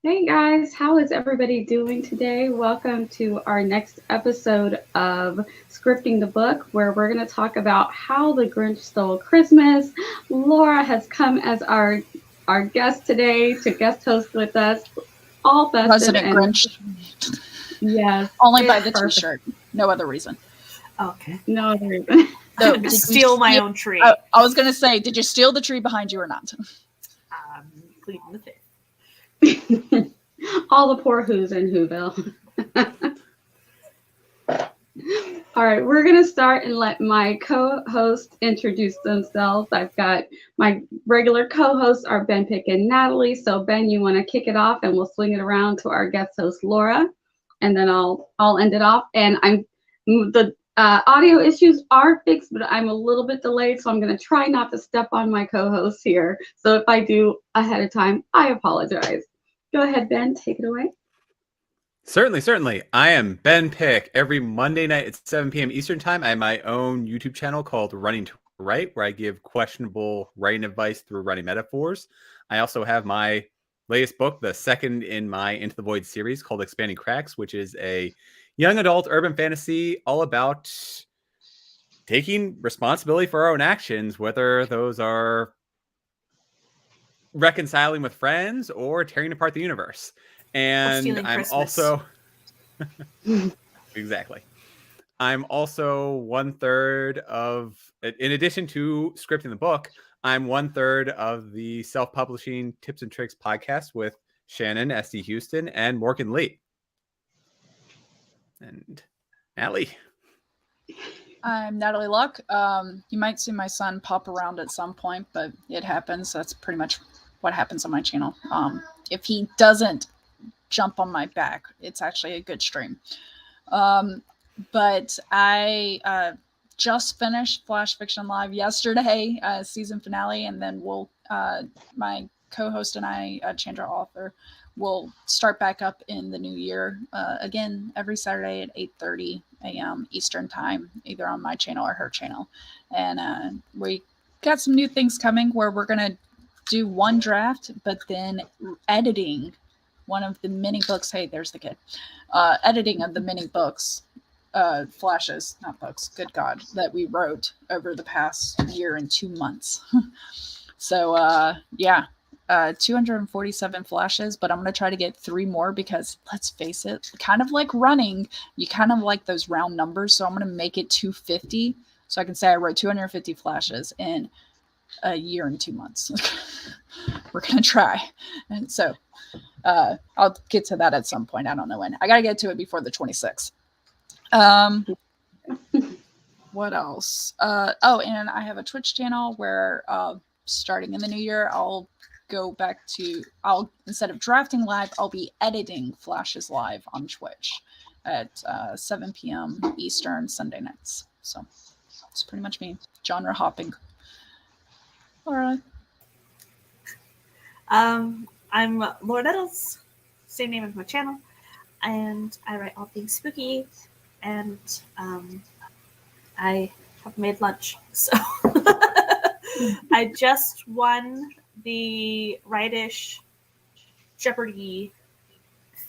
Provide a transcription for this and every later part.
Hey guys, how is everybody doing today? Welcome to our next episode of Scripting the Book, where we're going to talk about how the Grinch stole Christmas. Laura has come as our guest today to guest host with us, all festive Resident and Grinch. yes, Only by it's the perfect. t-shirt. No other reason. Okay. No other reason. So, I'm gonna steal my own tree. I was going to say, did you steal the tree behind you or not? Pleading the fifth. All the poor who's in Whoville. All right, we're going to start and let my co-hosts introduce themselves. I've got my regular co-hosts are Ben Pick and Natalie. So Ben, you want to kick it off and we'll swing it around to our guest host Laura, and then I'll end it off. And the audio issues are fixed, but I'm a little bit delayed, so I'm going to try not to step on my co-hosts here. So if I do ahead of time, I apologize. Go ahead, Ben, take it away. Certainly. I am Ben Pick. Every Monday night at 7 p.m. Eastern Time, I have my own YouTube channel called Running to Write, where I give questionable writing advice through writing metaphors. I also have my latest book, the second in my Into the Void series, called Expanding Cracks, which is a young adult urban fantasy all about taking responsibility for our own actions, whether those are reconciling with friends or tearing apart the universe. And I'm also exactly. I'm also 1/3 of, in addition to scripting the book, I'm 1/3 of the self-publishing Tips and Tricks podcast with Shannon, SD Houston, and Morgan Lee. And Natalie. I'm Natalie Locke. You might see my son pop around at some point, but it happens. That's pretty much what happens on my channel. If he doesn't jump on my back, it's actually a good stream. But I just finished Flash Fiction Live yesterday, season finale, and then we'll my co-host and I, Chandra Author, will start back up in the new year again every Saturday at 8:30 a.m. Eastern Time, either on my channel or her channel. And we got some new things coming where we're gonna do one draft, but then editing one of the mini books. Hey, there's the kid. Editing of the mini books, flashes, not books, good God, that we wrote over the past year and 2 months. So, 247 flashes, but I'm going to try to get 3 more because, let's face it, kind of like running, you kind of like those round numbers. So I'm going to make it 250 so I can say I wrote 250 flashes in a year and 2 months. We're going to try. And so I'll get to that at some point. I don't know when. I got to get to it before the 26th. What else? And I have a Twitch channel where starting in the new year, instead of drafting live, I'll be editing flashes live on Twitch at 7 p.m. Eastern Sunday nights. So that's pretty much me. Genre hopping. All right. I'm Laura Nettles, same name as my channel, and I write all things spooky, and I have made lunch. So I just won the Rightish Jeopardy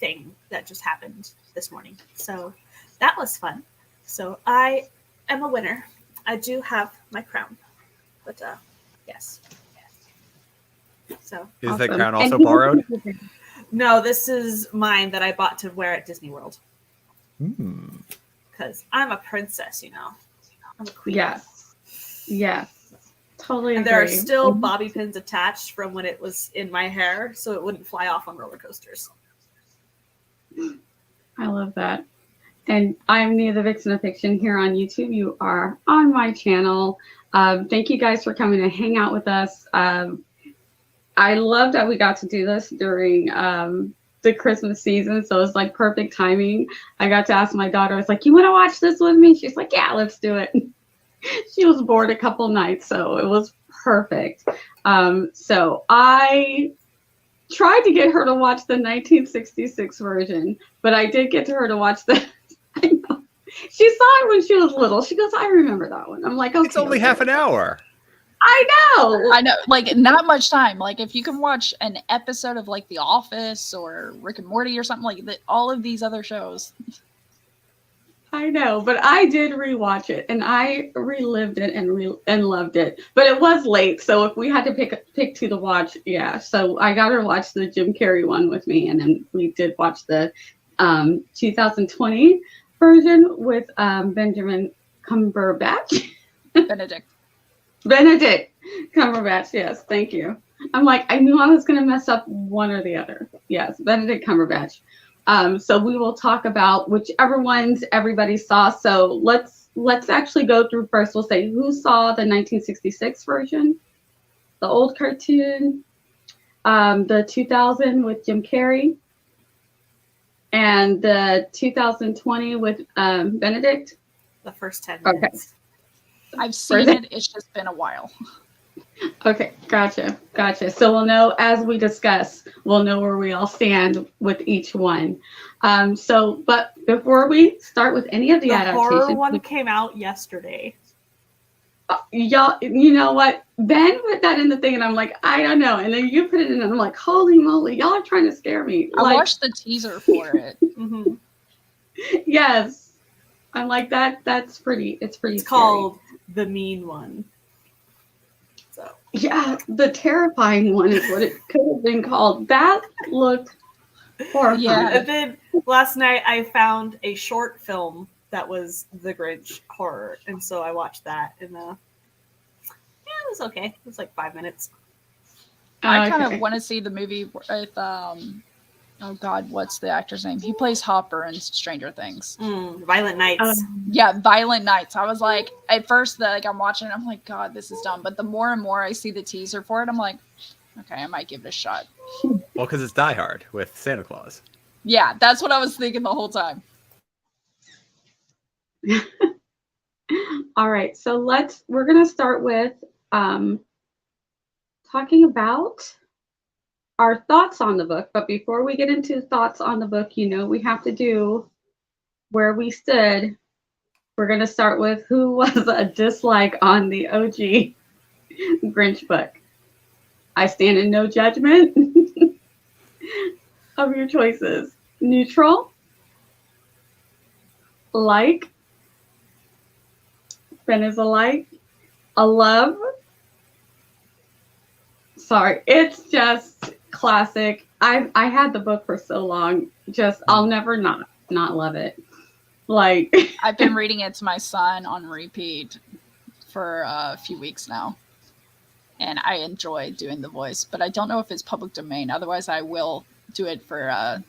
thing that just happened this morning. So that was fun. So I am a winner. I do have my crown, but yes. So Is Awesome. that crown also And borrowed? no, this is mine that I bought to wear at Disney World. Because I'm a princess, you know. I'm a queen. Yes. Totally And agree. there are still bobby pins attached from when it was in my hair, so it wouldn't fly off on roller coasters. I love that. And I'm Nia the Vixen of Fiction here on YouTube. You are on my channel. Thank you guys for coming to hang out with us. I love that we got to do this during the Christmas season, so it's like perfect timing. I got to ask my daughter, I was like, you want to watch this with me? She's like, yeah, let's do it. She was bored a couple nights, so it was perfect. So I tried to get her to watch the 1966 version, but I did get her to watch the I know. She saw it when she was little. She goes, I remember that one. I'm like, okay. It's only half an hour. I know. I know, like not much time. Like if you can watch an episode of like The Office or Rick and Morty or something like that, all of these other shows. I know, but I did rewatch it and I relived it and loved it. But it was late, so if we had to pick two to watch, yeah. So I got her watch the Jim Carrey one with me, and then we did watch the 2020 version with Benjamin Cumberbatch. Benedict. Benedict Cumberbatch, yes, thank you. I'm like, I knew I was going to mess up one or the other. Yes, Benedict Cumberbatch. So we will talk about whichever ones everybody saw. So let's actually go through first. We'll say who saw the 1966 version, the old cartoon, the 2000 with Jim Carrey, and the 2020 with Benedict. The first 10 minutes. I've seen it. It's just been a while. Okay, gotcha. So we'll know as we discuss, we'll know where we all stand with each one. But before we start with any of the adaptations, horror one came out yesterday. Y'all, you know what? Ben put that in the thing, and I'm like, I don't know. And then you put it in, and I'm like, holy moly, y'all are trying to scare me. I watched the teaser for it. Mm-hmm. Yes, I'm like that. It's pretty. It's scary. Called The Mean One. So yeah, the terrifying one is what it could have been called. That looked horrifying. Yeah. And then last night I found a short film that was the Grinch horror, and so I watched that, and it was okay. It was like 5 minutes. I kind of want to see the movie with oh God, what's the actor's name? He plays Hopper in Stranger Things. Violent Nights. Yeah, Violent Nights. I was like, at first, I'm watching it, I'm like, God, this is dumb. But the more and more I see the teaser for it, I'm like, okay, I might give it a shot. Well, because it's Die Hard with Santa Claus. Yeah, that's what I was thinking the whole time. All right, so we're gonna start with talking about our thoughts on the book. But before we get into thoughts on the book, we have to do where we stood. We're gonna start with who was a dislike on the OG Grinch book. I stand in no judgment of your choices. Neutral, like, Ben is a like, a love. Sorry, it's just classic. I had the book for so long. Just I'll never not love it. Like I've been reading it to my son on repeat for a few weeks now, and I enjoy doing the voice. But I don't know if it's public domain. Otherwise, I will do it for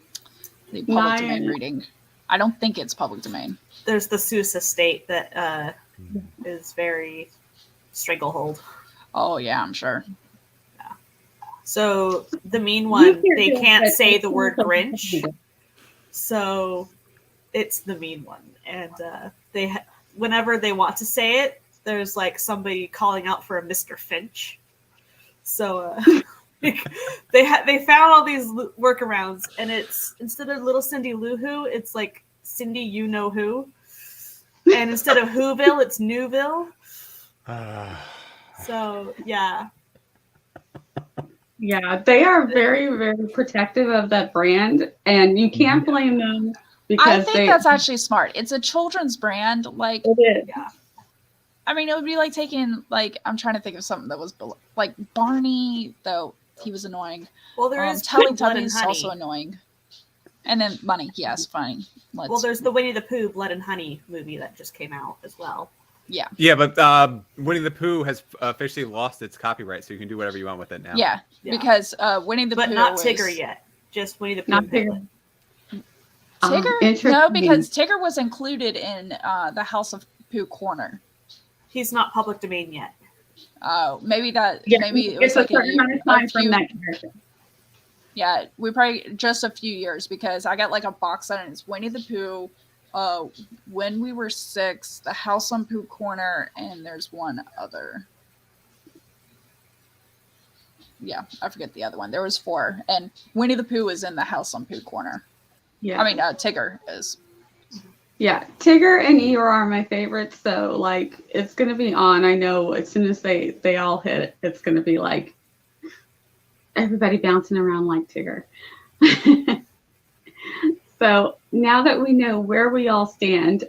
the public domain reading. I don't think it's public domain. There's the Seuss estate that is very stranglehold. Oh yeah, I'm sure. So the Mean One, they can't say the word Grinch, so it's the Mean One. And whenever they want to say it, there's like somebody calling out for a Mr. Finch. So they found all these workarounds, and it's instead of Little Cindy Lou Who, it's like Cindy You Know Who, and instead of Whoville, it's Newville. So yeah. Yeah, they are very, very protective of that brand, and you can't blame them because I think that's actually smart. It's a children's brand, like it is. Yeah. I mean, it would be like taking I'm trying to think of something that was like Barney, though he was annoying. Well, there is Teletubbies also annoying, and then Bunny, yes, fine. Well, there's the Winnie the Pooh Blood and Honey movie that just came out as well. Yeah. Yeah, but Winnie the Pooh has officially lost its copyright, so you can do whatever you want with it now. Yeah, because Winnie the Pooh, but not Tigger yet. Just Winnie the Pooh. Not Tigger. Tigger? No, because Tigger was included in the House of Pooh corner. He's not public domain yet. Maybe that. Yeah, maybe it was like a year, time from that character. Yeah, we probably just a few years because I got like a box set and it's Winnie the Pooh. When We Were Six, the House on Pooh corner, and there's one other. Yeah, I forget the other one. There was 4, and Winnie the Pooh is in the House on Pooh corner. Yeah, I mean Tigger is. Yeah, Tigger and Eeyore are my favorites, so like it's gonna be on. I know as soon as they all hit, it's gonna be like everybody bouncing around like Tigger. So now that we know where we all stand,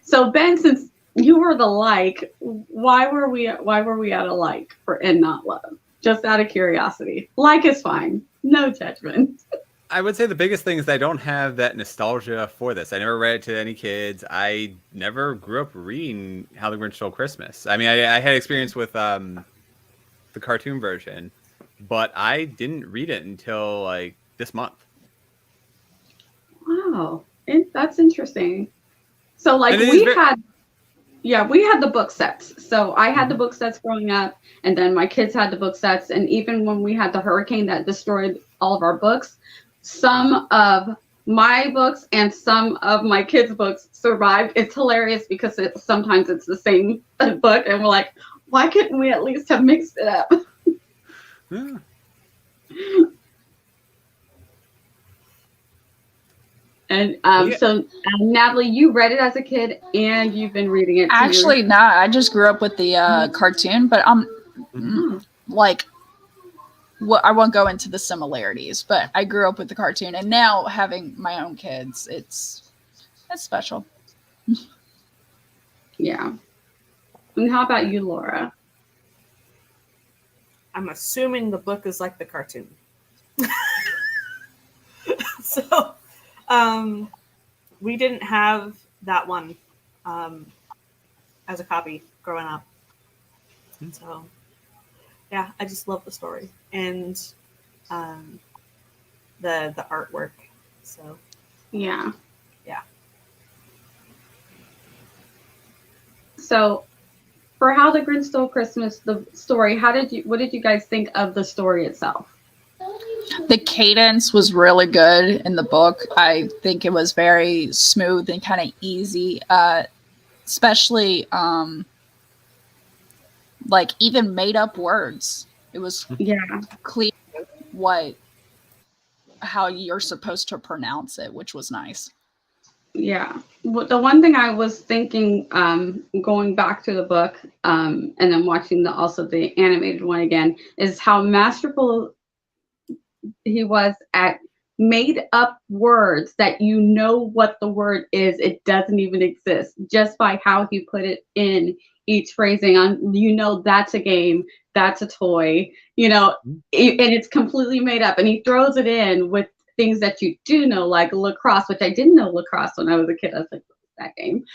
so Ben, since you were the like, why were we at a like for and not love? Just out of curiosity. Like is fine, no judgment. I would say the biggest thing is I don't have that nostalgia for this. I never read it to any kids. I never grew up reading How the Grinch Stole Christmas. I mean, I had experience with the cartoon version, but I didn't read it until like this month. Wow, that's interesting. So like And it we is very- had, yeah, we had the book sets. So I had the book sets growing up, and then my kids had the book sets. And even when we had the hurricane that destroyed all of our books, some of my books and some of my kids' books survived. It's hilarious because sometimes it's the same book, and we're like, why couldn't we at least have mixed it up? Yeah. And Yeah. so, Natalie, you read it as a kid, and you've been reading it. Actually, not. I just grew up with the cartoon, but like, I won't go into the similarities. But I grew up with the cartoon, and now having my own kids, it's special. Yeah. And how about you, Laura? I'm assuming the book is like the cartoon. So, we didn't have that one as a copy growing up. So, yeah, I just love the story and the artwork. So, Yeah. yeah. So, for How the Grinch Stole Christmas, the story, what did you guys think of the story itself? The cadence was really good in the book. I think it was very smooth and kind of easy, especially like even made up words. It was clear how you're supposed to pronounce it, which was nice. Yeah. Well, the one thing I was thinking, going back to the book, and then watching also the animated one again, is how masterful he was at made up words that you know what the word is. It doesn't even exist just by how he put it in each phrasing on, that's a game, that's a toy, and it's completely made up. And he throws it in with things that you do know, like lacrosse, which I didn't know lacrosse when I was a kid. I was like, what's that game?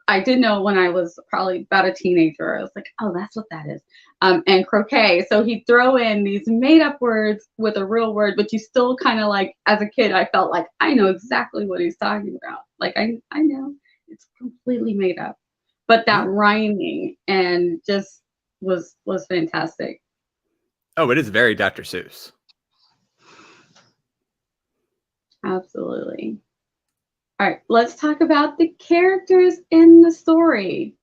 I did know when I was probably about a teenager. I was like, oh, that's what that is. And croquet. So he'd throw in these made up words with a real word, but you still kind of like, as a kid, I felt like I know exactly what he's talking about. Like, I know it's completely made up, but that rhyming and just was fantastic. Oh, it is very Dr. Seuss. Absolutely. All right, let's talk about the characters in the story.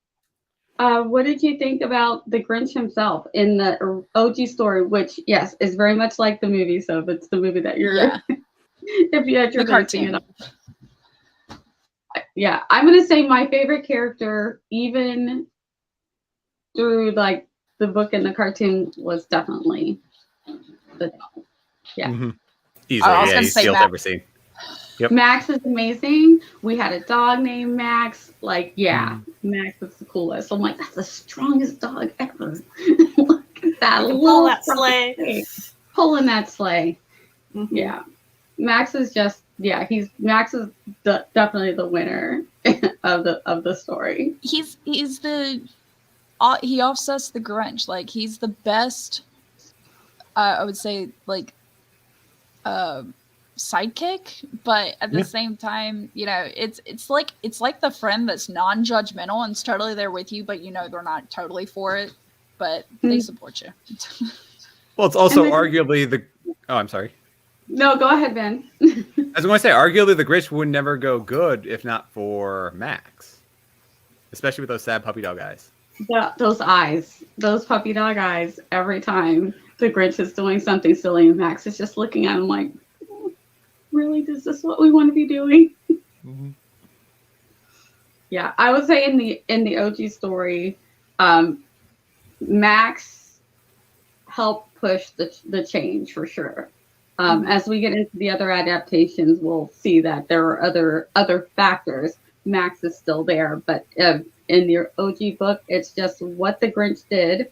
What did you think about the Grinch himself in the OG story, which, yes, is very much like the movie. So if it's the movie that you're, if you're basing it on. Yeah, I'm going to say my favorite character, even through like the book and the cartoon, was definitely the dog. Yeah. Mm-hmm. Easily, he steals every scene. Yep. Max is amazing. We had a dog named Max. Like, Max is the coolest. I'm like, that's the strongest dog ever. Look at that pull that sleigh. Pulling that sleigh. Mm-hmm. Yeah. Max is just, Max is definitely the winner of the story. He offsets the Grinch. Like, he's the best, I would say, like, sidekick, but at the same time, it's like the friend that's non-judgmental and totally there with you, but they're not totally for it, but they support you. Well, it's also arguably I'm sorry. No, go ahead, Ben. I was going to say, arguably the Grinch would never go good if not for Max, especially with those sad puppy dog eyes. Those eyes, those puppy dog eyes. Every time the Grinch is doing something silly, and Max is just looking at him like, really, is this what we want to be doing? Mm-hmm. Yeah, I would say in the OG story, Max helped push the change for sure. As we get into the other adaptations, we'll see that there are other factors. Max is still there, but in the OG book, it's just what the Grinch did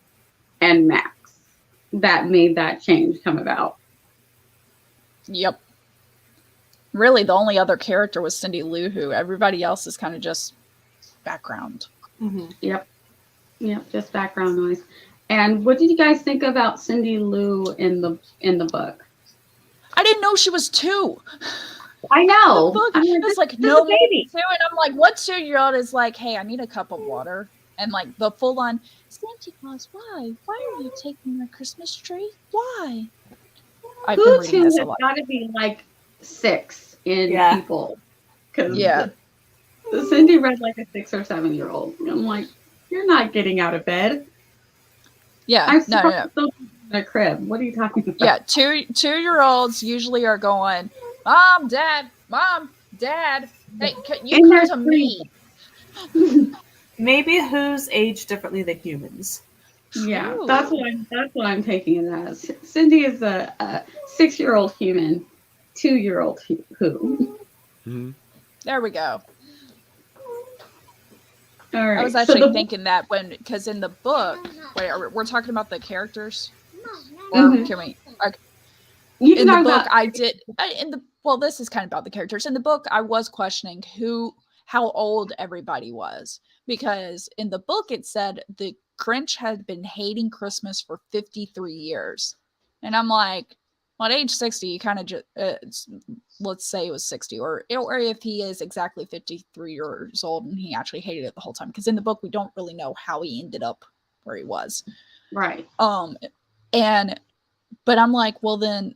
and Max that made that change come about. Yep. Really, the only other character was Cindy Lou Who. Everybody else is kind of just background. Mm-hmm. Yep, just background noise. And what did you guys think about Cindy Lou in the book? I didn't know she was 2. I know. The book I'm like, was this like, is no, a baby. 2. And I'm like, what 2-year-old is like, hey, I need a cup of water? And like the full on, Santa Claus, why? Why are you taking my Christmas tree? Why? I've been reading this a has lot. got to be like 6 in people. Because Yeah. the Cindy read like a 6 or 7-year-old. I'm like, you're not getting out of bed. Yeah. I'm No. in a crib. What are you talking about? Yeah. 2-year-olds usually are going, Mom, Dad, hey, you And come they're to me. Maybe who's aged differently than humans. Yeah, True. that's what I'm taking it as. Cindy is a 6-year-old human, 2-year-old who. Mm-hmm. There we go. All right. I was actually thinking that because in the book, wait, we're talking about the characters, or can we? Okay. In the book, I did. Well, this is kind of about the characters. In the book, I was questioning how old everybody was, because in the book it said the Grinch had been hating Christmas for 53 years, and I'm like, well, at age 60, you kind of just let's say it was 60, or if he is exactly 53 years old and he actually hated it the whole time, because in the book we don't really know how he ended up where he was. Right. But I'm like, well, then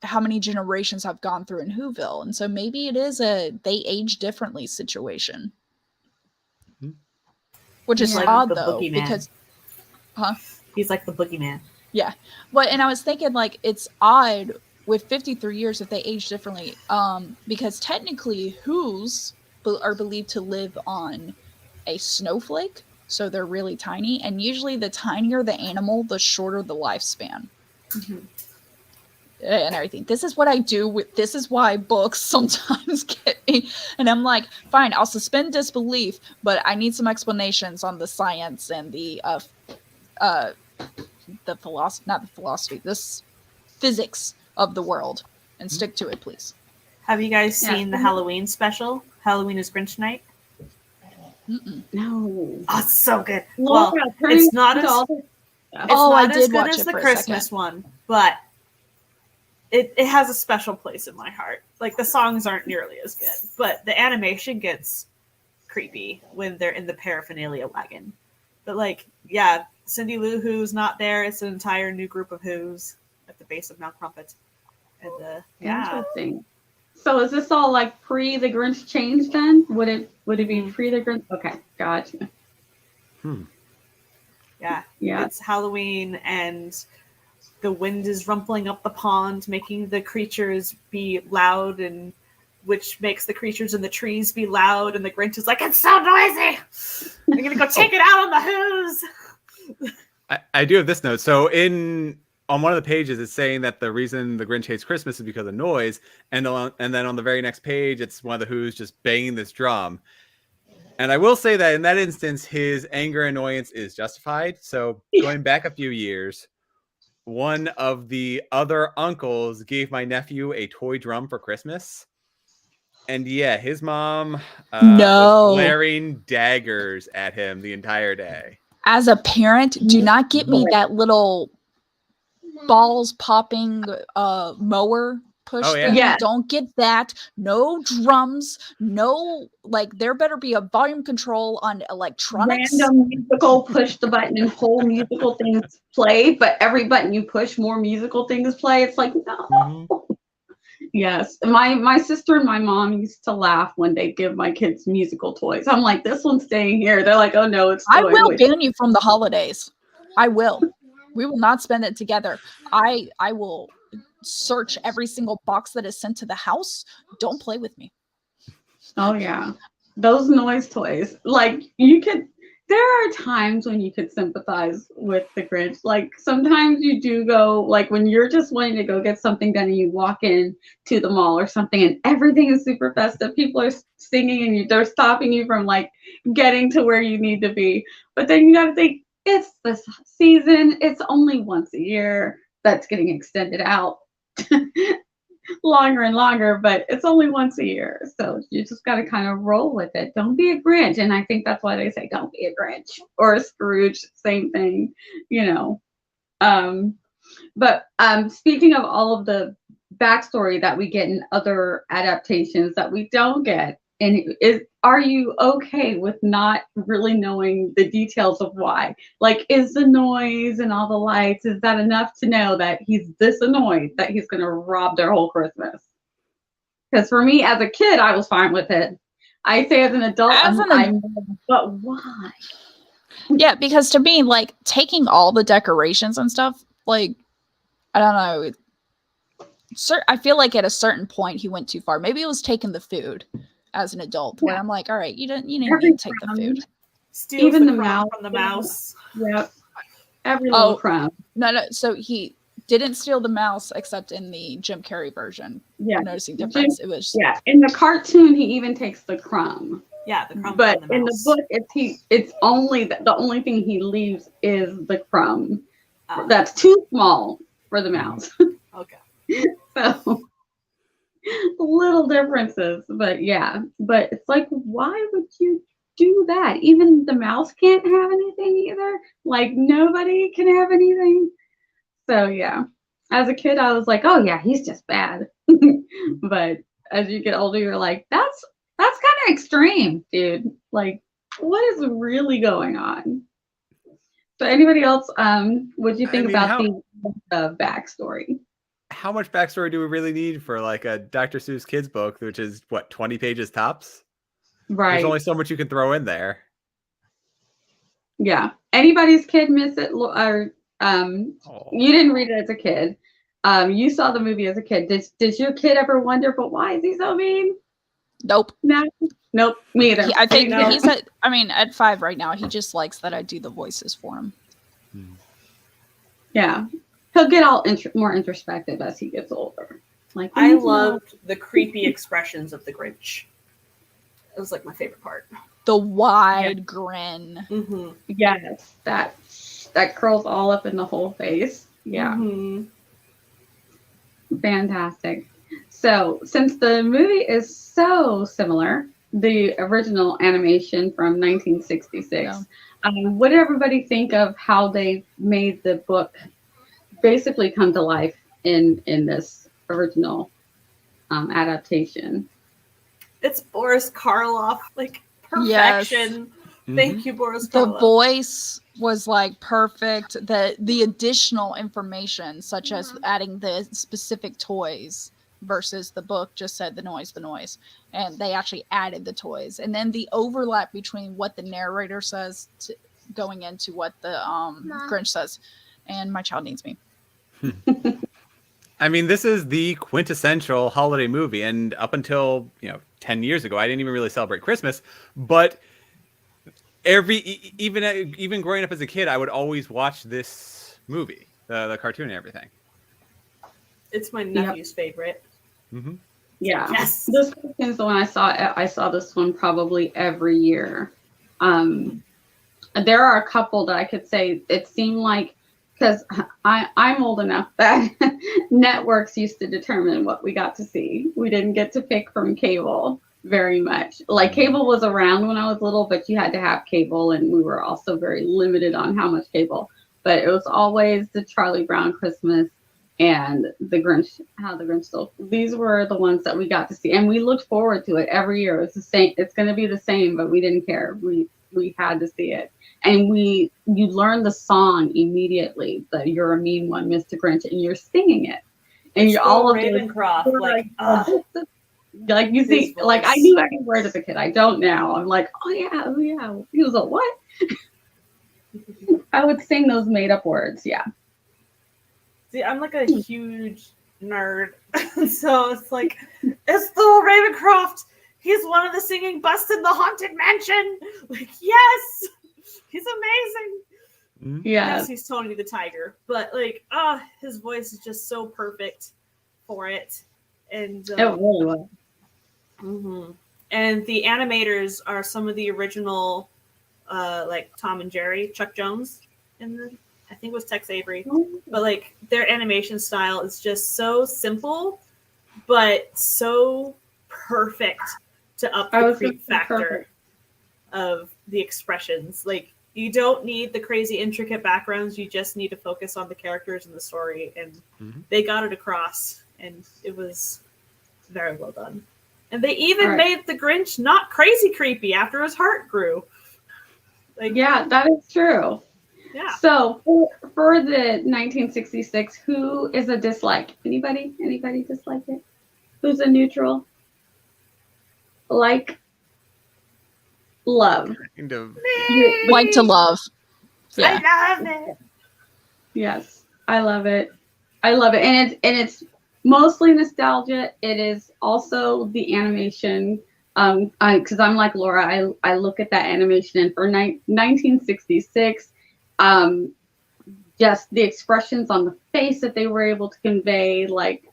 how many generations have gone through in Whoville? And so maybe it is they age differently situation. Which is like odd the though, because he's like the boogeyman. Yeah. But and I was thinking like it's odd with 53 years if they age differently. Because technically Who's are believed to live on a snowflake, so they're really tiny, and usually the tinier the animal, the shorter the lifespan. Mm-hmm. And everything. This is what I do this is why books sometimes get me, and I'm like, fine, I'll suspend disbelief, but I need some explanations on the science and the philosophy, not the philosophy, this physics of the world, and stick to it, please. Have you guys seen the Halloween special? Halloween is Grinch Night? No. Oh, it's so good. Well, it's not as good as the Christmas one, but it has a special place in my heart. Like, the songs aren't nearly as good, but the animation gets creepy when they're in the paraphernalia wagon. But like, yeah, Cindy Lou Who's not there. It's an entire new group of Who's at the base of Mount Crumpet. And Interesting. So is this all like pre the Grinch change then? Would it be pre the Grinch? Okay, gotcha. Yeah. Yeah. It's Halloween and the wind is rumpling up the pond, making the creatures be loud, and which makes the creatures in the trees be loud, and the Grinch is like, it's so noisy! I'm gonna go take it out on the Who's! I do have this note. So on one of the pages, it's saying that the reason the Grinch hates Christmas is because of noise, and then on the very next page, it's one of the Who's just banging this drum. And I will say that in that instance, his anger and annoyance is justified. So going back a few years, one of the other uncles gave my nephew a toy drum for Christmas. And yeah, his mom was glaring daggers at him the entire day. As a parent, do not get me that little balls popping mower push thing. Yeah. Don't get that. No drums. No, like, there better be a volume control on electronics. Random musical push the button and whole musical things play, but every button you push, more musical things play. It's like, no. Mm-hmm. Yes. My sister and my mom used to laugh when they give my kids musical toys. I'm like, this one's staying here. They're like, oh no, it's I will ban you from the holidays. I will. We will not spend it together. I will search every single box that is sent to the house. Don't play with me. Oh yeah. those noise toys. Like you could, there are times when you could sympathize with the Grinch. Like sometimes you do go, like when you're just wanting to go get something done and you walk in to the mall or something and everything is super festive. People are singing and they're stopping you from like getting to where you need to be. But then you got to think, it's this season. It's only once a year. That's getting extended out longer and longer, but it's only once a year. So you just got to kind of roll with it. Don't be a Grinch. And I think that's why they say don't be a Grinch or a Scrooge, same thing, you know. But speaking of all of the backstory that we get in other adaptations that we don't get, and are you okay with not really knowing the details of why? Like, is the noise and all the lights, is that enough to know that he's this annoyed that he's going to rob their whole Christmas? Because for me, as a kid, I was fine with it. I say as an adult, but why? Yeah, because to me, like, taking all the decorations and stuff, like, I don't know. I feel like at a certain point he went too far. Maybe it was taking the food as an adult, where I'm like, all right, you didn't need to take the food. Steals Even the the crumb mouse. from the mouse. Yep. Every little crumb. No. So he didn't steal the mouse except in the Jim Carrey version. Yeah. Noticing difference. It was in the cartoon he even takes the crumb. Yeah, the crumb. But from the in mouse. the book, it's only the only thing he leaves is the crumb. That's too small for the mouse. Okay. So little differences, but yeah. But it's like, why would you do that? Even the mouse can't have anything either. Like nobody can have anything. So yeah. As a kid, I was like, oh yeah, he's just bad. But as you get older, you're like, that's kind of extreme, dude. Like, what is really going on? So anybody else, what do you think about the backstory? How much backstory do we really need for like a Dr. Seuss kids book, which is what, 20 pages tops? Right. There's only so much you can throw in there. Yeah. Anybody's kid miss it? Or you didn't read it as a kid. You saw the movie as a kid. Did your kid ever wonder, but why is he so mean? Nope. No. Nope. Me either. I think he's at 5 right now. He just likes that I do the voices for him. Yeah. He'll get all more introspective as he gets older. Like I loved the creepy expressions of the Grinch. It was like my favorite part. The wide grin. Mm-hmm. Yes, that curls all up in the whole face. Yeah. Mm-hmm. Fantastic. So, since the movie is so similar, the original animation from 1966, what did everybody think of how they made the book basically come to life in this original adaptation? It's Boris Karloff, like perfection. Yes. Thank you, Boris The Karloff. voice was like perfect. The additional information, such as adding the specific toys versus the book just said the noise, and they actually added the toys, and then the overlap between what the narrator says going into what the Grinch says. And my child needs me. I mean, this is the quintessential holiday movie, and up until 10 years ago, I didn't even really celebrate Christmas. But even growing up as a kid, I would always watch this movie, the cartoon and everything. It's my nephew's favorite. Mm-hmm. Yeah, yes. This is the one I saw. I saw this one probably every year. There are a couple that I could say it seemed like, because I'm old enough that networks used to determine what we got to see. We didn't get to pick from cable very much. Like cable was around when I was little, but you had to have cable, and we were also very limited on how much cable. But it was always the Charlie Brown Christmas and the Grinch, How the Grinch Stole. These were the ones that we got to see, and we looked forward to it every year. It's the same. It's going to be the same, but we didn't care. We had to see it. And you learn the song immediately, that You're a Mean One, Mr. Grinch, and you're singing it. And you're all of Ravencroft, like you see, like I knew every word as a kid. I don't now. I'm like, oh yeah. He was a what? I would sing those made up words. Yeah. See, I'm like a huge nerd, so it's like, it's the Ravencroft. he's one of the singing busts in the Haunted Mansion. Like, yes, he's amazing. Yeah. Yes, he's Tony the Tiger, but like, his voice is just so perfect for it. And It really was. And the animators are some of the original, like Tom and Jerry, Chuck Jones, and I think it was Tex Avery. But like their animation style is just so simple, but so perfect to up the creep factor of the expressions. Like, you don't need the crazy intricate backgrounds. You just need to focus on the characters and the story, and they got it across, and it was very well done. And they even made the Grinch not crazy creepy after his heart grew. Like, yeah, that is true. Yeah. So for the 1966, who is a dislike? Anybody? Anybody dislike it? Who's a neutral? Like, love. Kind of. Like to love. Yeah. I love it. Yes, I love it. I love it, and it's mostly nostalgia. It is also the animation. Because I'm like Laura, I look at that animation, and for 1966, just the expressions on the face that they were able to convey, like,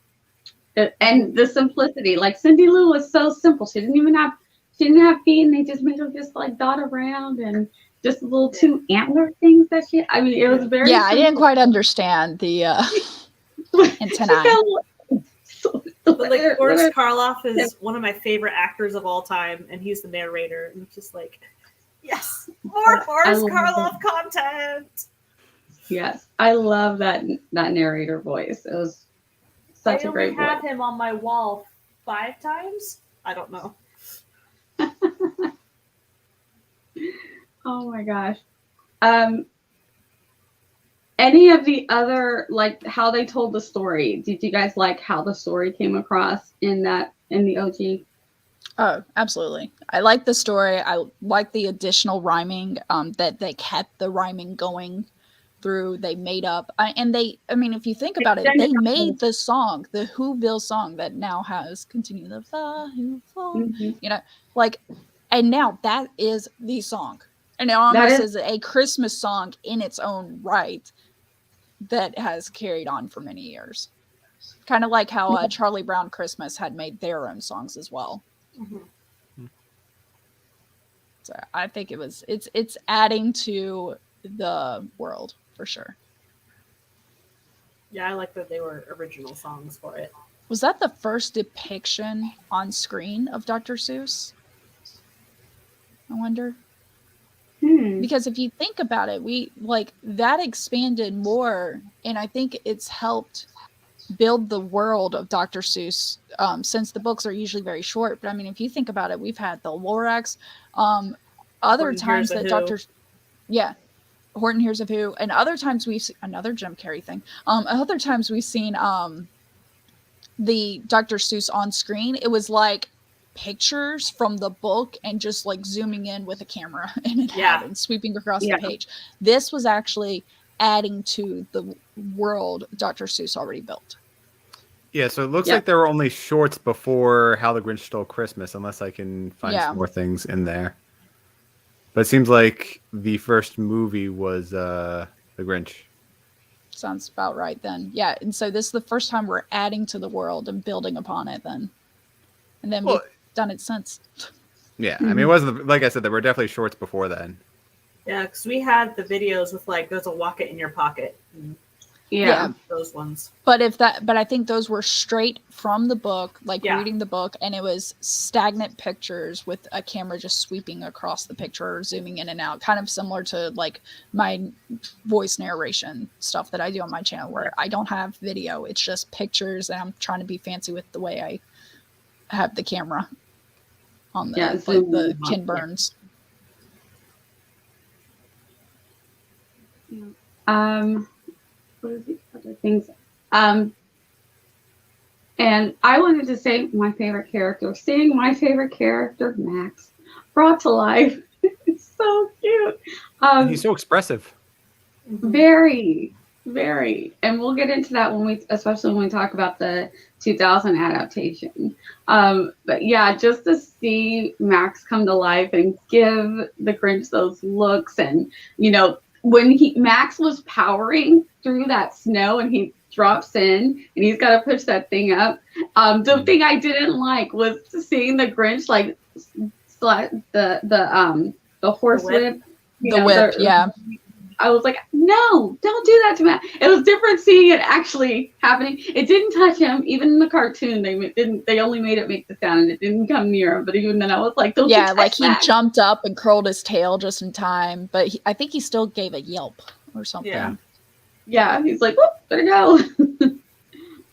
and the simplicity. Like, Cindy Lou was so simple. She didn't have feet, and they just made her just like dot around and just little two antler things that she. I mean, it was very. Yeah, simple. I didn't quite understand the antennae. But like, Boris Karloff is one of my favorite actors of all time, and he's the narrator, and it's just like, yes, more Boris Karloff content. Yes, I love that narrator voice. It was such a great voice. I only have him on my wall 5 times. I don't know. Oh my gosh. Any of the other, like, how they told the story? Did you guys like how the story came across in the OG? Oh, absolutely. I like the story. I like the additional rhyming, that they kept the rhyming going through. They made up, I mean, if you think about it, they made the song, the Whoville song that now has Continue the Whoville, you know, like, and now that is the song. And it almost is a Christmas song in its own right that has carried on for many years. Kind of like how Charlie Brown Christmas had made their own songs as well. So I think it's adding to the world for sure. Yeah, I like that they were original songs for it. Was that the first depiction on screen of Dr. Seuss? I wonder. Because if you think about it, we like that expanded more, and I think it's helped build the world of Dr. Seuss, since the books are usually very short. But I mean, if you think about it, we've had the Lorax, other times that Horton Hears of Who, and other times we've seen another Jim Carrey thing. Other times we've seen the Dr. Seuss on screen. It was like pictures from the book and just like zooming in with a camera and sweeping across the page. This was actually adding to the world Dr. Seuss already built. Yeah, so it looks like there were only shorts before How the Grinch Stole Christmas, unless I can find some more things in there. But it seems like the first movie was The Grinch. Sounds about right then. Yeah, and so this is the first time we're adding to the world and building upon it then. And then we've done it since. Yeah, I mean, it wasn't, like I said, there were definitely shorts before then. Yeah, because we had the videos with like, there's a walk it in your pocket. Those ones. But I think those were straight from the book, like reading the book, and it was stagnant pictures with a camera just sweeping across the picture or zooming in and out, kind of similar to like my voice narration stuff that I do on my channel, where I don't have video, it's just pictures, and I'm trying to be fancy with the way I have the camera on the Ken Burns. What are the other things? And I wanted to say my favorite character. Seeing my favorite character, Max, brought to life. It's so cute. He's so expressive. Very. Very. And we'll get into that especially when we talk about the 2000 adaptation. But yeah, just to see Max come to life and give the Grinch those looks, and when Max was powering through that snow and he drops in and he's got to push that thing up. The thing I didn't like was seeing the Grinch like the horse whip. The whip, yeah. I was like, no, don't do that to Matt. It was different seeing it actually happening. It didn't touch him. Even in the cartoon, they only made it make the sound and it didn't come near him. But even then, I was like, don't you touch like he that. jumped up and curled his tail just in time. But I think he still gave a yelp or something. Yeah, he's like, whoop, better go.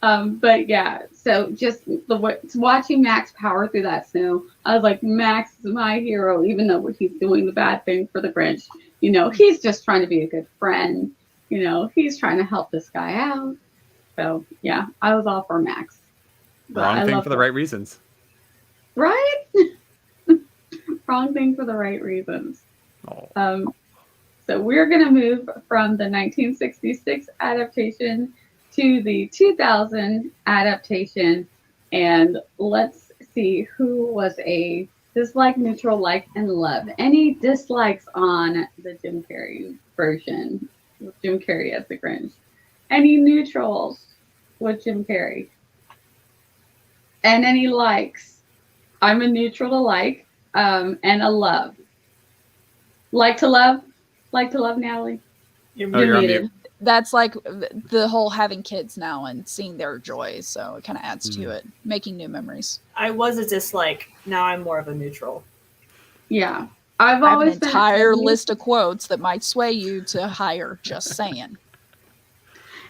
But yeah, so just watching Max power through that snow, I was like, Max is my hero, even though he's doing the bad thing for the Grinch. He's just trying to be a good friend. He's trying to help this guy out. So yeah, I was all for Max. Wrong thing for the right reasons. Right? Wrong thing for the right reasons. Oh. So we're going to move from the 1966 adaptation to the 2000 adaptation, and let's see who was a dislike, neutral, like, and love. Any dislikes on the Jim Carrey version with Jim Carrey as the Grinch? Any neutrals with Jim Carrey? And any likes? I'm a neutral to like, and a love. Like to love? Like to love, Natalie? You're muted. That's like the whole having kids now and seeing their joy. So it kind of adds to it, making new memories. I was a dislike. Now I'm more of a neutral. Yeah. I have an entire list of quotes that might sway you to higher. Just saying.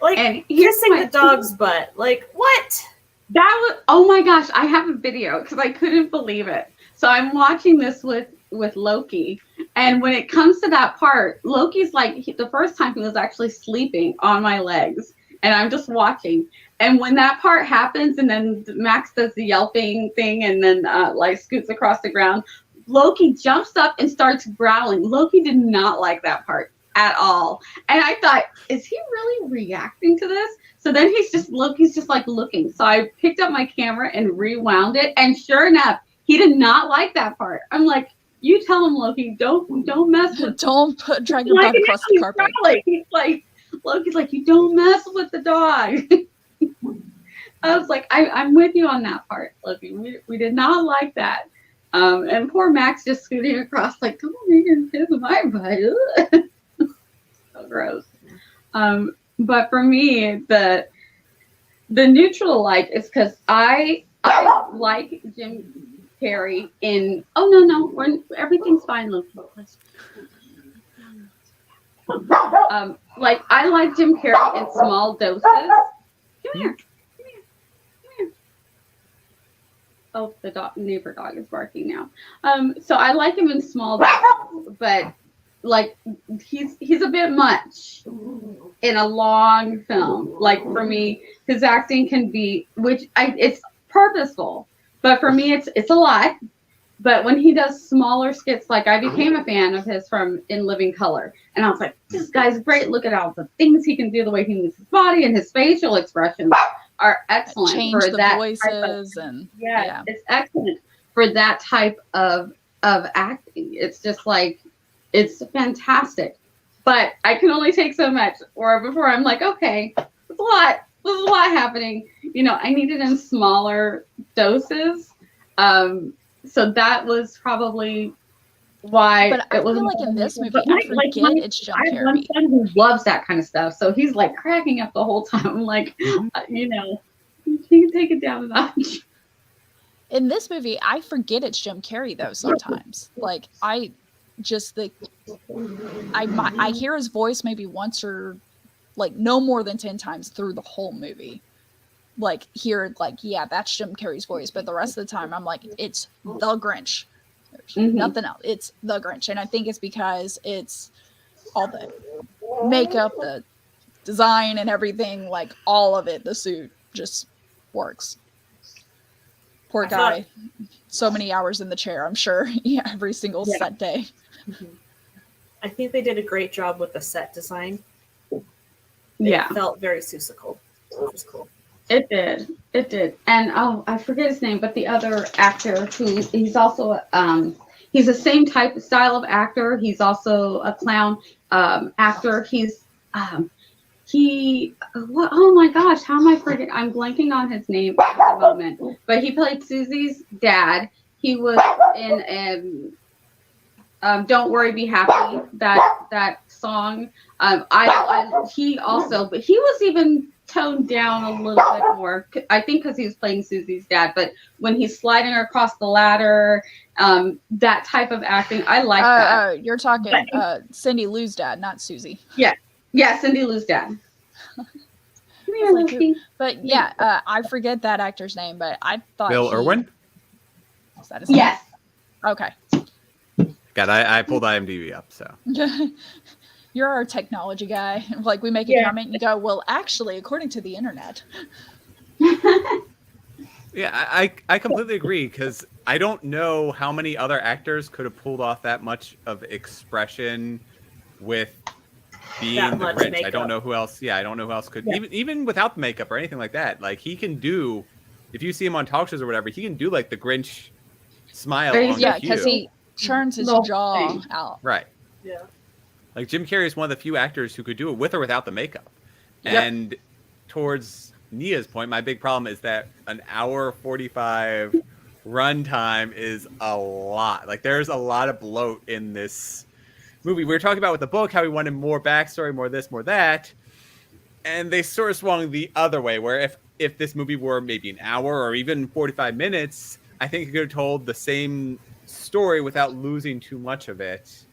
Like, and kissing the dog's butt. Like, what? That was, oh my gosh, I have a video because I couldn't believe it. So I'm watching this with Loki. And when it comes to that part, Loki's like, the first time he was actually sleeping on my legs. And I'm just watching. And when that part happens, and then Max does the yelping thing and then like scoots across the ground, Loki jumps up and starts growling. Loki did not like that part at all. And I thought, is he really reacting to this? So then Loki's just like looking. So I picked up my camera and rewound it. And sure enough, he did not like that part. I'm like, you tell him, Loki, don't mess with don't drag your butt across the carpet. He's like, Loki's like, you don't mess with the dog. I was like, I'm with you on that part, Loki. We did not like that. And poor Max just scooting across like, come on, you're gonna kiss my butt. So gross. But for me, the neutral like is because I like Jim Carrey in everything's fine, Loki. Like I like Jim Carrey in small doses. Come here. Oh, the neighbor dog is barking now. So I like him in small doses, but like he's a bit much in a long film. Like for me, his acting can be, it's purposeful. But for me, it's a lot. But when he does smaller skits, like I became a fan of his from In Living Color. And I was like, this guy's great. Look at all the things he can do, the way he moves his body and his facial expressions are excellent. Change for the that voices yeah, it's excellent for that type of acting. It's just like, it's fantastic. But I can only take so much. Or before I'm like, okay, it's a lot. There's a lot happening. I need it in smaller doses. So that was probably why. But I feel like in this movie, I forget it's Jim Carrey. I have one son who loves that kind of stuff, so he's like cracking up the whole time. I'm like, you can take it down a notch. In this movie, I forget it's Jim Carrey though. Sometimes, like I hear his voice maybe once or like no more than 10 times through the whole movie. Like hear like, yeah, that's Jim Carrey's voice, but the rest of the time I'm like, it's the Grinch. There's nothing else. It's the Grinch. And I think it's because it's all the makeup, the design and everything, like all of it, the suit just works. Poor guy. So many hours in the chair, I'm sure. Yeah, every single set day. I think they did a great job with the set design. Yeah. It felt very Seussical, which was cool. It did. It did. And oh, I forget his name, but the other actor who he's also he's the same type of style of actor. He's also a clown actor. Oh my gosh, how am I forgetting? I'm blanking on his name at the moment. But he played Susie's dad. He was in "Don't Worry, Be Happy." That song. He also, but he was even toned down a little bit more. I think because he was playing Susie's dad. But when he's sliding across the ladder, that type of acting, I like that. You're talking Cindy Lou's dad, not Susie. Yeah, Cindy Lou's dad. But yeah, I forget that actor's name, but I thought Bill Irwin? Is that his name? Yes. Okay. God, I pulled IMDb up, so. You're our technology guy. Like, we make a comment and you go, well, actually, according to the internet. Yeah, I completely agree, because I don't know how many other actors could have pulled off that much of expression with being That the much Grinch. makeup. I don't know who else. Yeah, I don't know who else could. Yeah. Even without the makeup or anything like that. Like, he can do, if you see him on talk shows or whatever, he can do like the Grinch smile on Yeah, cue. because he turns his jaw out. Right. Yeah. Like, Jim Carrey is one of the few actors who could do it with or without the makeup. Yep. And towards Nia's point, my big problem is that an hour 45 runtime is a lot. Like, there's a lot of bloat in this movie. We were talking about with the book how we wanted more backstory, more this, more that, and they sort of swung the other way, where if this movie were maybe an hour or even 45 minutes, I think it could have told the same story without losing too much of it,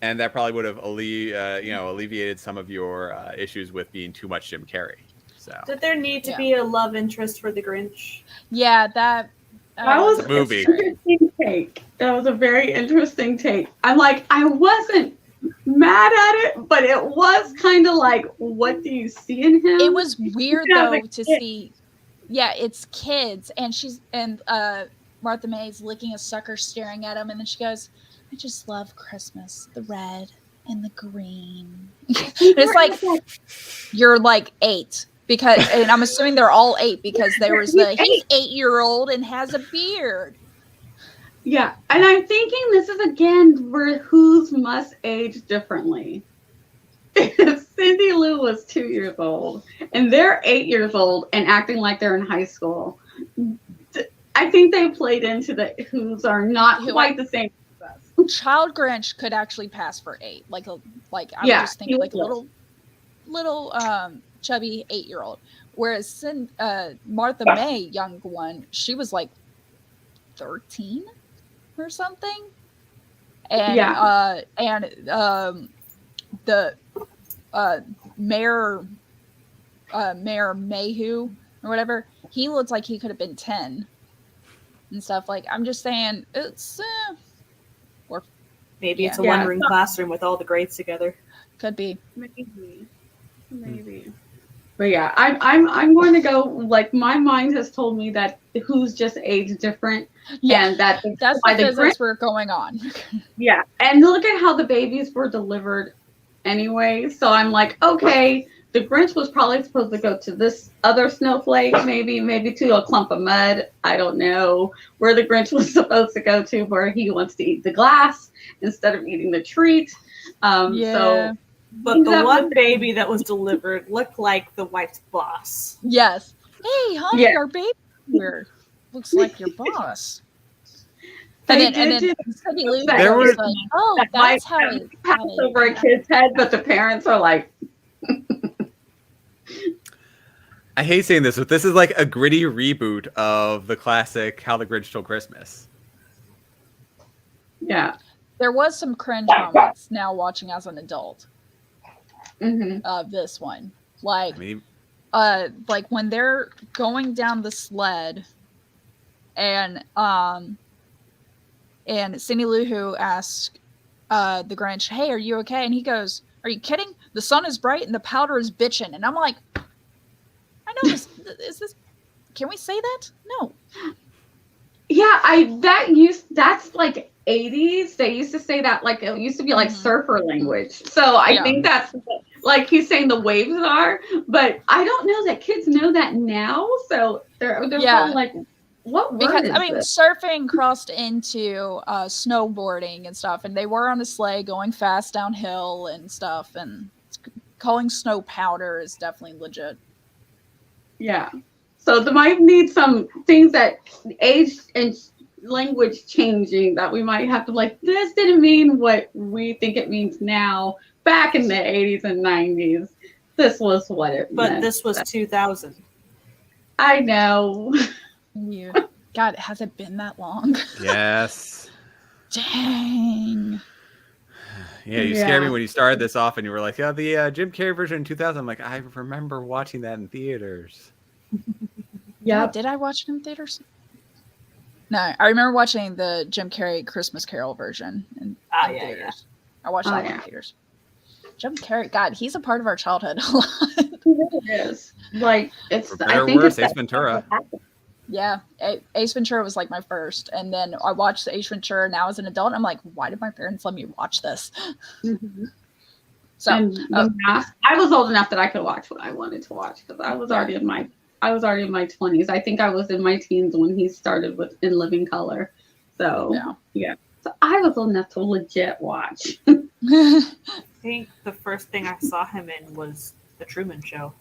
and that probably would have alleviated some of your issues with being too much Jim Carrey. So Did there need to be a love interest for the Grinch? Yeah, that was a movie. an interesting take. That was a very interesting take. I'm like, I wasn't mad at it, but it was kind of like, what do you see in him? It was weird Yeah, though the to kid. see. Yeah, it's kids, and Martha May's licking a sucker, staring at him, and then she goes, "I just love Christmas, the red and the green." It's like, you're like 8. Because, and I'm assuming they're all 8 because there was he's 8-year-old and has a beard. Yeah, and I'm thinking this is again where whose must age differently. If Cindy Lou was 2 years old and they're 8 years old and acting like they're in high school, I think they played into the whose are not quite the same as us. Child Grinch could actually pass for 8. I would just think like a little chubby 8-year-old. Whereas Martha May, young one, she was like 13 or something. And the Mayor Mayhew or whatever, he looks like he could have been 10 and stuff. Like, I'm just saying, it's maybe it's a one-room classroom with all the grades together. Could be. Maybe. But yeah, I'm going to go, like, my mind has told me that who's just aged different. Yeah, and that's why the physics were going on. Yeah, and look at how the babies were delivered anyway. So I'm like, okay, the Grinch was probably supposed to go to this other snowflake, maybe to a clump of mud. I don't know where the Grinch was supposed to go to, where he wants to eat the glass instead of eating the treat. So. But the one baby that was delivered looked like the wife's boss. Yes. Hey, honey, our baby here looks like your boss. And then Cindy Lou was like, oh, that's how it passed over a kid's head, but the parents are like. I hate saying this, but this is like a gritty reboot of the classic How the Grinch Stole Christmas. Yeah. There was some cringe moments now watching as an adult. Mm-hmm. This one, like when they're going down the sled, and Cindy Lou Who asks the Grinch, "Hey, are you okay?" And he goes, "Are you kidding? The sun is bright and the powder is bitchin'." And I'm like, I know this. Is this? Can we say that? No. Yeah, that's like 80s. They used to say that, like, it used to be like surfer language. So I think that's like he's saying the waves are, but I don't know that kids know that now. So they're probably like, what word because is I mean, this? surfing crossed into snowboarding and stuff, and they were on a sleigh going fast downhill and stuff, and calling snow powder is definitely legit. Yeah. So they might need some things that age and language changing that we might have to like, this didn't mean what we think it means now. Back in the 80s and 90s, this was what it meant. But this was 2000. I know. God, has it been that long? Yes. Dang. Yeah, you scared me when you started this off and you were like, yeah, the Jim Carrey version in 2000. I'm like, I remember watching that in theaters. Yeah. Did I watch it in theaters? No, I remember watching the Jim Carrey Christmas Carol version in theaters. I watched that in theaters. Jim Carrey, God, he's a part of our childhood a lot. He really is. Like, it's For better I think or worse, it's Ace Ventura. Yeah, Ace Ventura was like my first, and then I watched Ace Ventura now as an adult. And I'm like, why did my parents let me watch this? Mm-hmm. So and the Mask, I was old enough that I could watch what I wanted to watch because I was already in my 20s. I think I was in my teens when he started with In Living Color. So yeah. So I was old enough to legit watch. I think the first thing I saw him in was The Truman Show.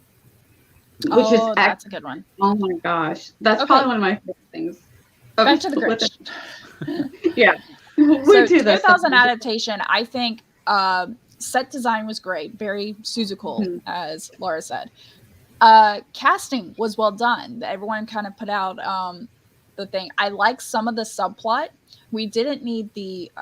Which is that's a good one. Oh my gosh. That's probably one of my favorite things. Back to the Grinch. Yeah. So 2000 adaptation, I think set design was great. Very Seussical, as Laura said. Casting was well done. Everyone kind of put out the thing. I like some of the subplot. We didn't need the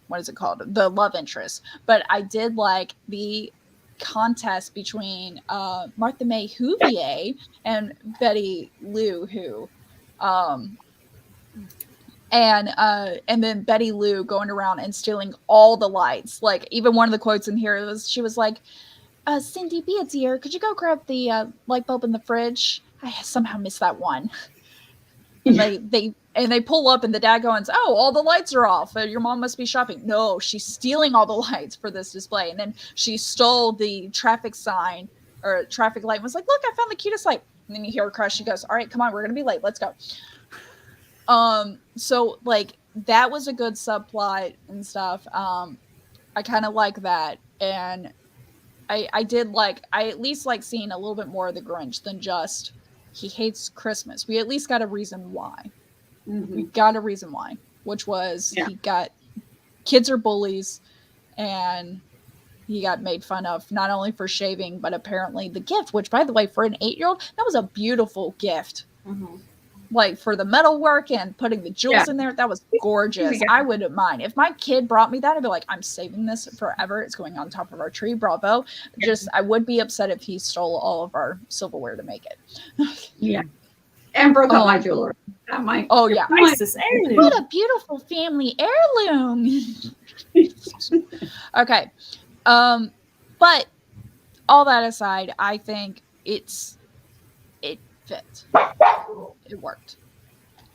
what is it called? The love interest. But I did like the contest between Martha May Whovier and Betty Lou Who. And then Betty Lou going around and stealing all the lights. Like, even one of the quotes in here was, she was like, Cindy, be a dear, could you go grab the light bulb in the fridge? I somehow missed that one. And they pull up and the dad goes, oh, all the lights are off. Your mom must be shopping. No, she's stealing all the lights for this display. And then she stole the traffic sign or traffic light and was like, look, I found the cutest light. And then you hear her crush. She goes, all right, come on, we're going to be late. Let's go. So like that was a good subplot and stuff. I kind of like that. And I at least like seeing a little bit more of the Grinch than just he hates Christmas. We at least got a reason why. Mm-hmm. We got a reason why, which was he got kids are bullies and he got made fun of not only for shaving, but apparently the gift, which by the way, for an 8-year-old, that was a beautiful gift. Mm-hmm. Like for the metal work and putting the jewels in there, that was gorgeous. I wouldn't mind. If my kid brought me that, I'd be like, I'm saving this forever. It's going on top of our tree. Bravo. Just, I would be upset if he stole all of our silverware to make it. Yeah. And broke up my jewelry. What a beautiful family heirloom. Okay. But all that aside, I think it fit. It worked.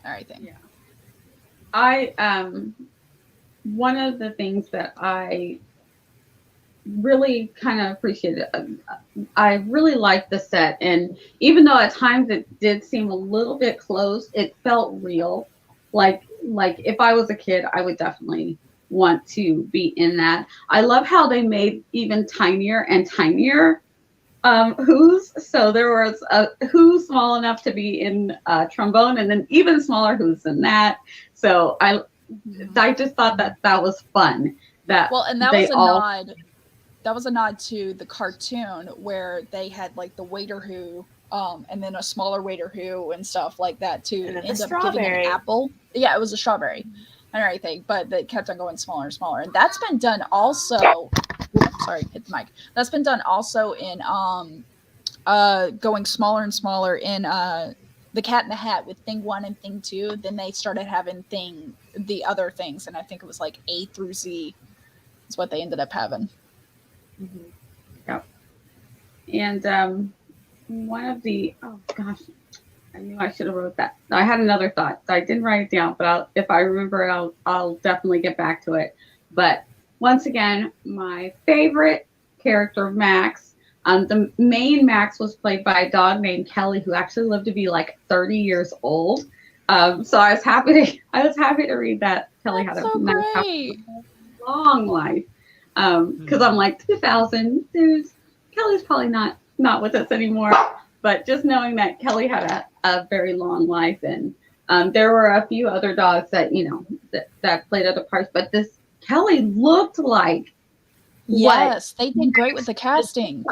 Everything. Yeah. One of the things that I really kind of appreciated, I really liked the set, and even though at times it did seem a little bit close, it felt real. Like if I was a kid, I would definitely want to be in that. I love how they made even tinier and tinier Who's. So there was a Who small enough to be in trombone, and then even smaller Who's than that. So I just thought that was fun. That was a nod to the cartoon where they had like the Waiter Who, and then a smaller Waiter Who and stuff like that too. And end up giving an apple. Yeah, it was a strawberry and everything, but they kept on going smaller and smaller, and that's been done also. Sorry, hit the mic. That's been done also in going smaller and smaller in The Cat in the Hat with Thing 1 and Thing 2. Then they started having the other things, and I think it was like A through Z is what they ended up having. Mm-hmm. Yep. And one of the I knew I should have wrote that. I had another thought. I didn't write it down, but if I remember it, I'll definitely get back to it. But once again, my favorite character Max. The main Max was played by a dog named Kelly, who actually lived to be like 30 years old. So I was happy to read that Kelly That's had a so nice, great. long life. Because I'm like 2000, Kelly's probably not with us anymore. But just knowing that Kelly had a very long life, and there were a few other dogs that that played other parts, but this Kelly looked like Yes, they did great with the casting.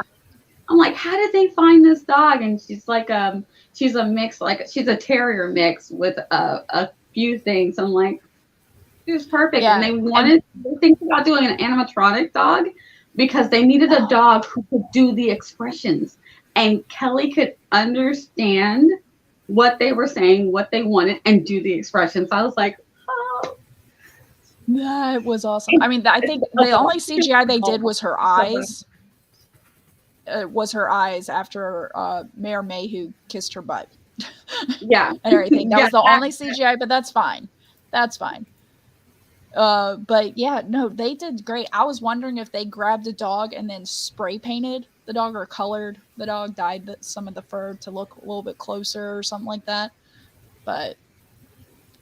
I'm like, how did they find this dog? And she's like, she's a mix, like she's a terrier mix with a few things. I'm like, she was perfect. Yeah, And they think about doing an animatronic dog because they needed a dog who could do the expressions. And Kelly could understand what they were saying, what they wanted, and do the expressions. I was like, oh. That was awesome. I mean, I think the only CGI they did was her eyes. After Mayor Mayhew kissed her butt. Yeah. And everything. That was the only CGI, but that's fine. That's fine. But yeah, no, they did great. I was wondering if they grabbed a dog and then spray painted the dog or colored the dog, dyed some of the fur to look a little bit closer or something like that. But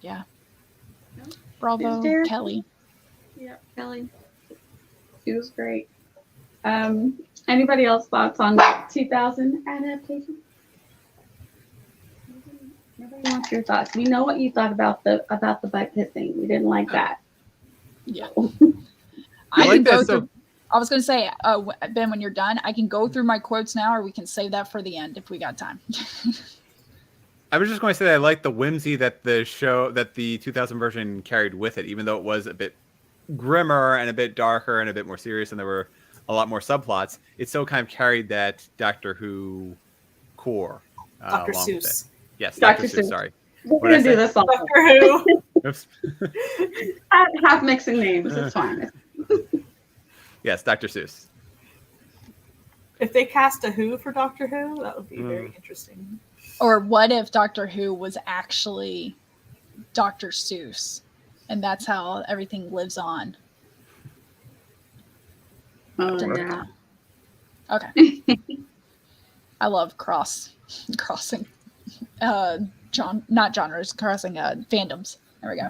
yeah. Bravo, Kelly. Yeah, Kelly. She was great. Anybody else thoughts on 2000 adaptation? Nobody wants your thoughts. We know what you thought about the butt kissing. We didn't like that. Yeah. I can like go that. through. I was going to say, Ben, when you're done, I can go through my quotes now, or we can save that for the end if we got time. I was just going to say that I like the whimsy that the 2000 version carried with it, even though it was a bit grimmer and a bit darker and a bit more serious, and there were a lot more subplots. It still kind of carried that Doctor Who core. Dr. Seuss. Yes, Dr. Dr. Seuss. Seuss. Sorry. We're going to do this all. Doctor Who. Oops. Half mixing names. It's fine. Yes, Dr. Seuss. If they cast a Who for Doctor Who, that would be very interesting. Or what if Doctor Who was actually Dr. Seuss, and that's how everything lives on? Oh, yeah. Okay. I love crossing, not genres, crossing fandoms. There we go.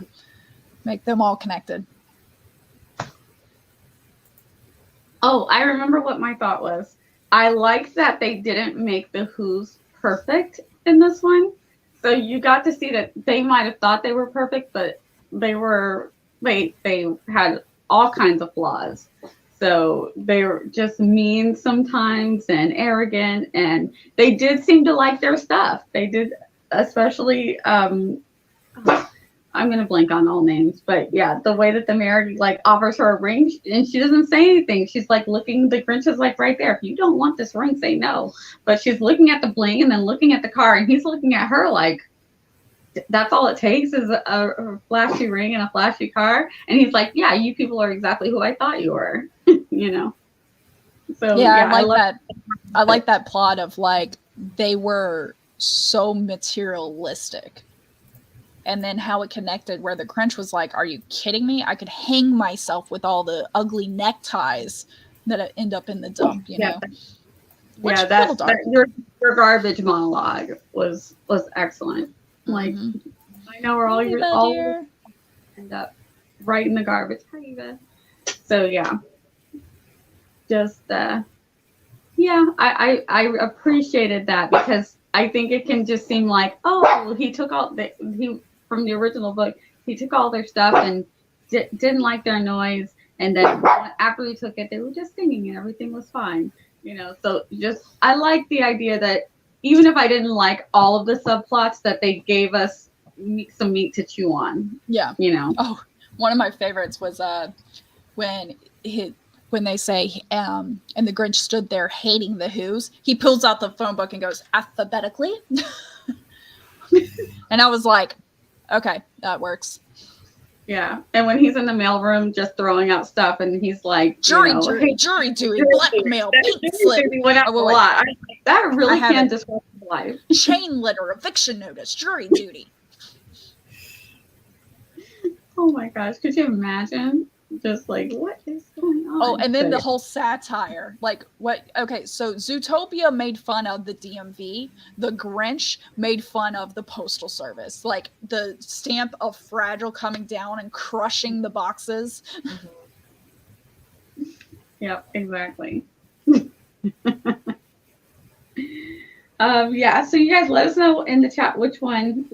Make them all connected. Oh, I remember what my thought was. I liked that they didn't make the Who's perfect in this one. So you got to see that they might have thought they were perfect, but they had all kinds of flaws. So they were just mean sometimes and arrogant, and they did seem to like their stuff. They did, especially I'm gonna blank on all names, but yeah, the way that the mayor like offers her a ring and she doesn't say anything. She's like looking. The Grinch is like right there. If you don't want this ring, say no. But she's looking at the bling and then looking at the car, and he's looking at her like, that's all it takes is a flashy ring and a flashy car. And he's like, yeah, you people are exactly who I thought you were. So yeah, I like that. I like that plot of like they were so materialistic. And then how it connected where the Grinch was like, are you kidding me? I could hang myself with all the ugly neckties that end up in the dump, you know? Yeah, that your garbage monologue was excellent. Like, I know where all end up right in the garbage. Hi, Eva. So yeah. Just I appreciated that because I think it can just seem like, oh, he took from the original book, he took all their stuff and didn't like their noise, and then after he took it, they were just singing and everything was fine, So I like the idea that even if I didn't like all of the subplots, that they gave us some meat to chew on. Yeah. Oh, one of my favorites was when they say, and the Grinch stood there hating the Who's, he pulls out the phone book and goes, alphabetically. And I was like, okay, that works. Yeah. And when he's in the mailroom just throwing out stuff and he's like, jury duty, blackmail, pink slip. Went out a lot. That really can disrupt life. Chain letter, eviction notice, jury duty. Oh my gosh. Could you imagine? just like, what is going on? Oh, and then So, the yeah. whole satire. Like, what? Okay, so Zootopia made fun of the DMV. The Grinch made fun of the Postal Service. Like, the stamp of fragile coming down and crushing the boxes. Yep, exactly. Yeah, so you guys let us know in the chat which one.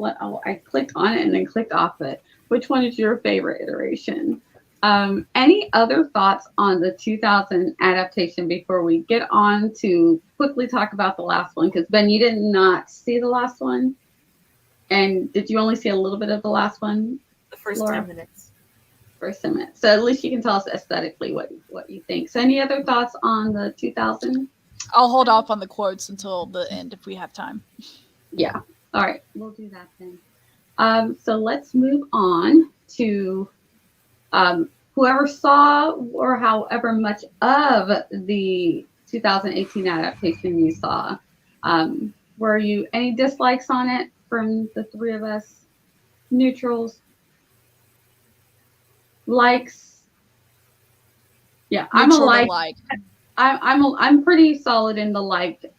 I clicked on it and then clicked off it. Which one is your favorite iteration? Any other thoughts on the 2000 adaptation before we get on to quickly talk about the last one? Because Ben, you did not see the last one, and did you only see a little bit of the last one? The first Laura? 10 minutes. First 10 minutes. So at least you can tell us aesthetically what you think. So any other thoughts on the 2000? I'll hold off on the quotes until the end if we have time. Yeah. All right. We'll do that then. So let's move on to whoever saw or however much of the 2018 adaptation you saw. Were you any dislikes on it from the three of us? Neutrals? Likes? Yeah, I'm a Neutral to like. I'm pretty solid in the like.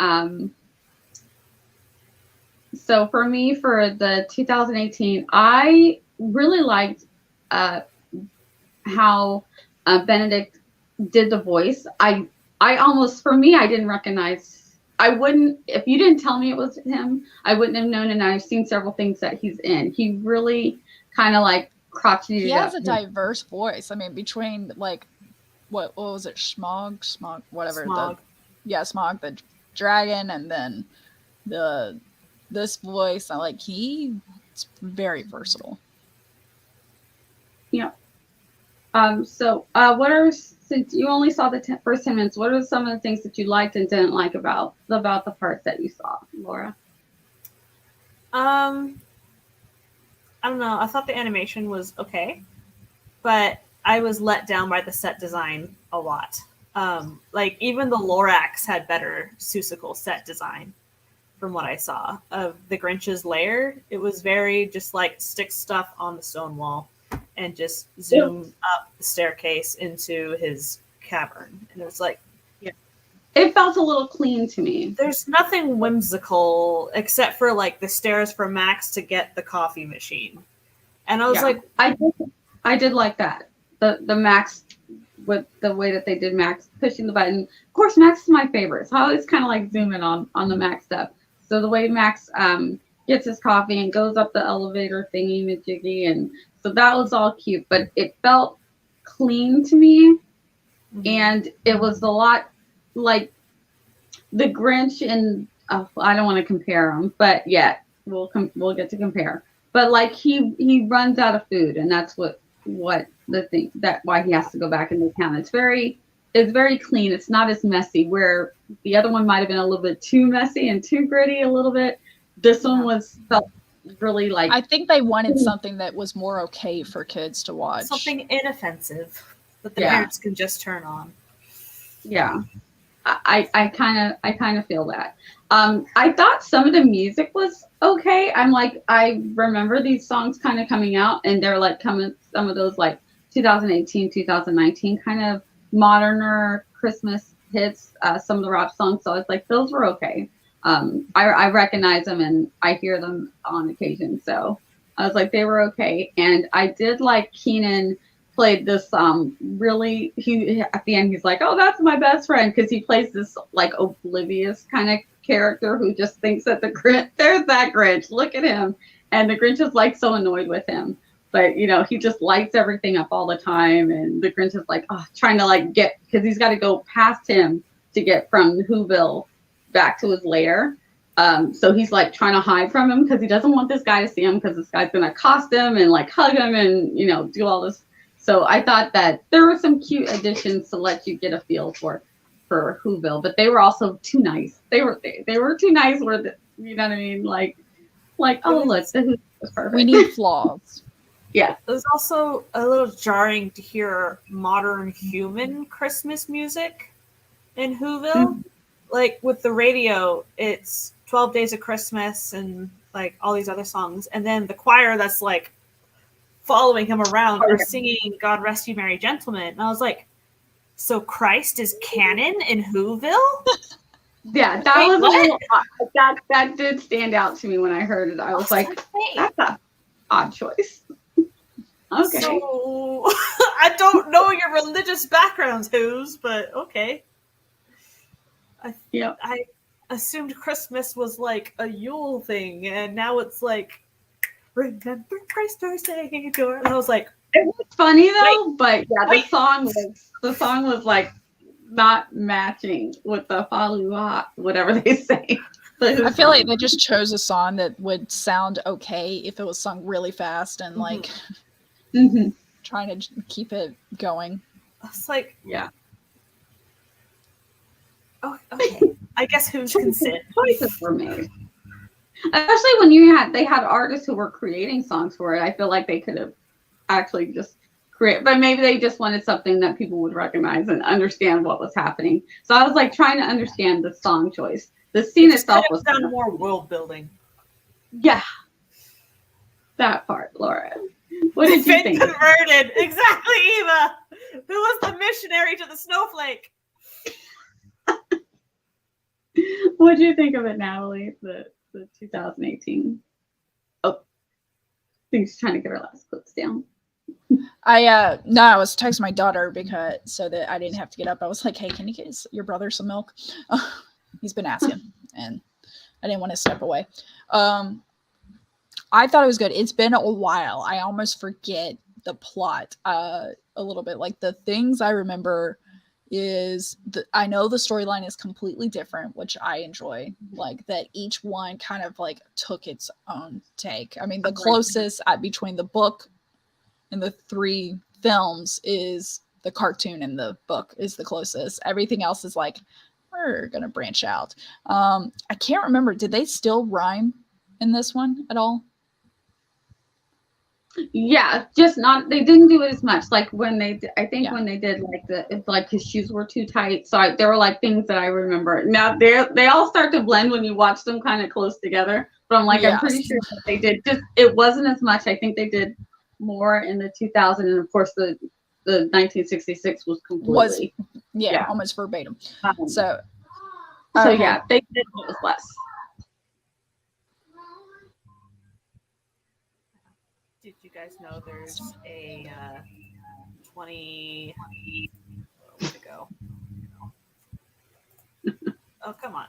So for me, for the 2018, I really liked how Benedict did the voice. I almost, for me, I didn't recognize. I wouldn't, if you didn't tell me it was him, I wouldn't have known. And I've seen several things that he's in. He really kind of like crotchety. He has a diverse voice. I mean, between like what was it, Smog, whatever. Smog. Smog, the dragon, and then this voice. I like he's very versatile. Yeah. So what are, since you only saw the first 10 minutes, what are some of the things that you liked and didn't like about the parts that you saw, Laura? I don't know. I thought the animation was okay, but I was let down by the set design a lot. Like even the Lorax had better Seussical set design from what I saw of the Grinch's lair. It was very just like stick stuff on the stone wall and just zoom up the staircase into his cavern. And it was like, it felt a little clean to me. There's nothing whimsical except for like the stairs for Max to get the coffee machine. And I was like, I did like that. The Max, with the way that they did Max pushing the button. Of course, Max is my favorite. So I always kind of like zoom in on the Max stuff. So the way Max gets his coffee and goes up the elevator thingy majiggy, and so that was all cute, but it felt clean to me. And it was a lot like the Grinch, and I don't want to compare them, but yet we'll get to compare. But like he runs out of food, and that's what the thing that why he has to go back into town. It's very clean. It's not as messy. Where the other one might have been a little bit too messy and too gritty a little bit. This one felt really like. I think they wanted something that was more okay for kids to watch. Something inoffensive that the parents can just turn on. Yeah. I kind of feel that. I thought some of the music was okay. I'm like, I remember these songs kind of coming out, and they're like some of those like 2018, 2019 kind of moderner Christmas hits. Some of the rap songs, so I was like, those were okay. I recognize them and I hear them on occasion, so I was like, they were okay. And I did like Keenan played this really, he at the end he's like, oh, that's my best friend, because he plays this like oblivious kind of character who just thinks that the Grinch, there's that Grinch, look at him, and the Grinch is like so annoyed with him, but you know, he just lights everything up all the time, and the Grinch is like, oh, trying to like get, because he's got to go past him to get from Whoville back to his lair. So he's like trying to hide from him because he doesn't want this guy to see him, because this guy's gonna accost him and like hug him and, you know, do all this. So I thought that there were some cute additions to let you get a feel for Whoville, but they were also too nice. They were too nice. Where you know what I mean? Like oh, look, the Who was perfect. We need flaws. Yeah. It was also a little jarring to hear modern human Christmas music in Whoville. Mm-hmm. Like with the radio, it's 12 Days of Christmas and like all these other songs, and then the choir that's like following him around are singing God Rest You Merry Gentlemen. And I was like, so Christ is canon in Whoville? Yeah, that Wait, was what? a little odd. That did stand out to me when I heard it. I was like, wait. that's an odd choice. Okay. So I don't know your religious backgrounds, Who's, but okay. I assumed Christmas was like a Yule thing, and now it's like, remember Christ our Savior. And I was like, it was funny though, but yeah, the song was like not matching with the Falua, whatever they say. I feel like they just chose a song that would sound okay if it was sung really fast and like trying to keep it going. I was like, yeah. Oh, okay. I guess Who's consent. Choices were made. Especially when they had artists who were creating songs for it. I feel like they could have actually just create, but maybe they just wanted something that people would recognize and understand what was happening. So I was like trying to understand the song choice. The scene itself was done more world building. Yeah, that part, Laura. What did you think? Converted, exactly, Eva. Who was the missionary to the snowflake? What do you think of it, Natalie? The 2018. Oh, I think she's trying to get her last quotes down. I was texting my daughter because so that I didn't have to get up. I was like, hey, can you get your brother some milk? He's been asking, and I didn't want to step away. I thought it was good. It's been a while. I almost forget the plot a little bit. Like the things I remember is I know the storyline is completely different, which I enjoy. Like that each one kind of like took its own take. I mean, the closest between the book and the 3 films is the cartoon, and the book is the closest. Everything else is like, we're gonna branch out. I can't remember. Did they still rhyme in this one at all? Yeah, just not. They didn't do it as much. Like when they, I think when they did like it's like his shoes were too tight. So there were like things that I remember. Now they all start to blend when you watch them kind of close together. But I'm like, I'm pretty sure that they did. Just it wasn't as much. I think they did more in the 2000, and of course the 1966 was completely almost verbatim. So yeah, they did it was less. Did you guys know there's a 20? Where'd it go? Oh, come on.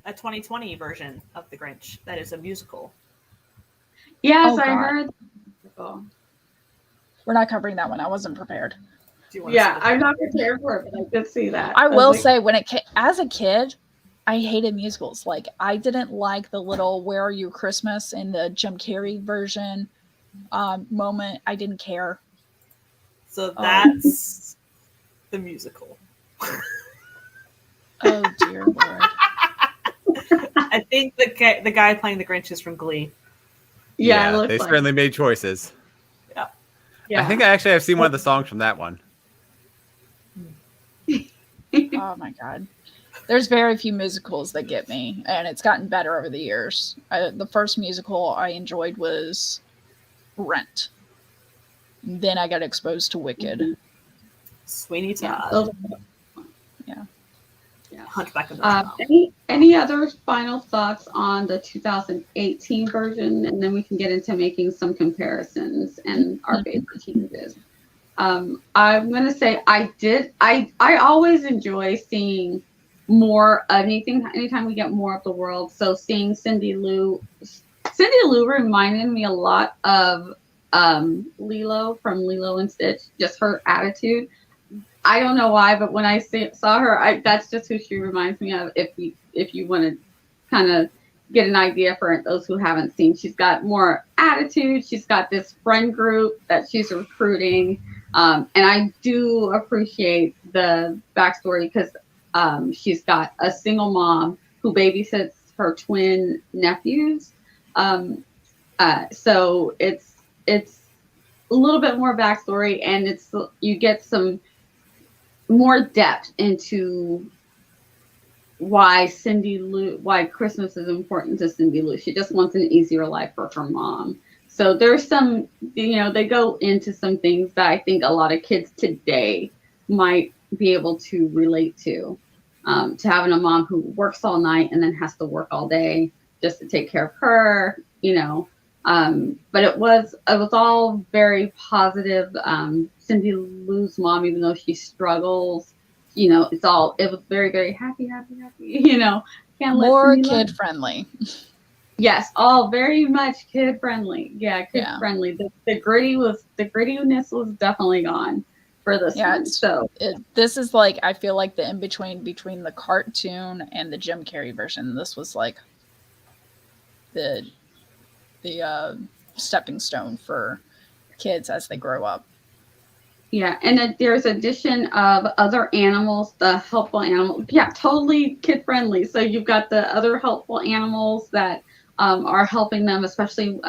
A 2020 version of The Grinch that is a musical. Yes, I heard. We're not covering that one. I wasn't prepared. I'm not prepared for it, but I did see that. I will say, when it came, as a kid, I hated musicals. Like, I didn't like the little "Where Are You Christmas" in the Jim Carrey version moment. I didn't care. So that's the musical. Oh dear Lord! I think the guy playing the Grinch is from Glee. Yeah, they certainly made choices. Yeah. I think I've seen one of the songs from that one. Oh my God. There's very few musicals that get me, and it's gotten better over the years. The first musical I enjoyed was Rent. Then I got exposed to Wicked. Sweeney Todd. Yeah. Hunchback of Notre Dame. Any other final thoughts on the 2018 version, and then we can get into making some comparisons and our favorite changes. I'm gonna say I always enjoy seeing more of anytime we get more of the world. So seeing Cindy Lou reminded me a lot of Lilo from Lilo and Stitch, just her attitude. I don't know why, but when I saw her, that's just who she reminds me of. If you want to kind of get an idea for those who haven't seen, she's got more attitude. She's got this friend group that she's recruiting, and I do appreciate the backstory because she's got a single mom who babysits her twin nephews. So it's a little bit more backstory, and you get some more depth into why Christmas is important to Cindy Lou. She just wants an easier life for her mom. So there's some, they go into some things that I think a lot of kids today might be able to relate to having a mom who works all night and then has to work all day just to take care of her, but it was all very positive. Cindy Lou's mom, even though she struggles, it was very, very happy, can't let More Cindy kid love. friendly. Yes, all very much kid friendly. Yeah, kid friendly. The grittiness was definitely gone for this one. So this is like, I feel like the in between the cartoon and the Jim Carrey version. This was like the stepping stone for kids as they grow up. Yeah, and there's addition of other animals, the helpful animals. Yeah, totally kid friendly. So you've got the other helpful animals that are helping them, especially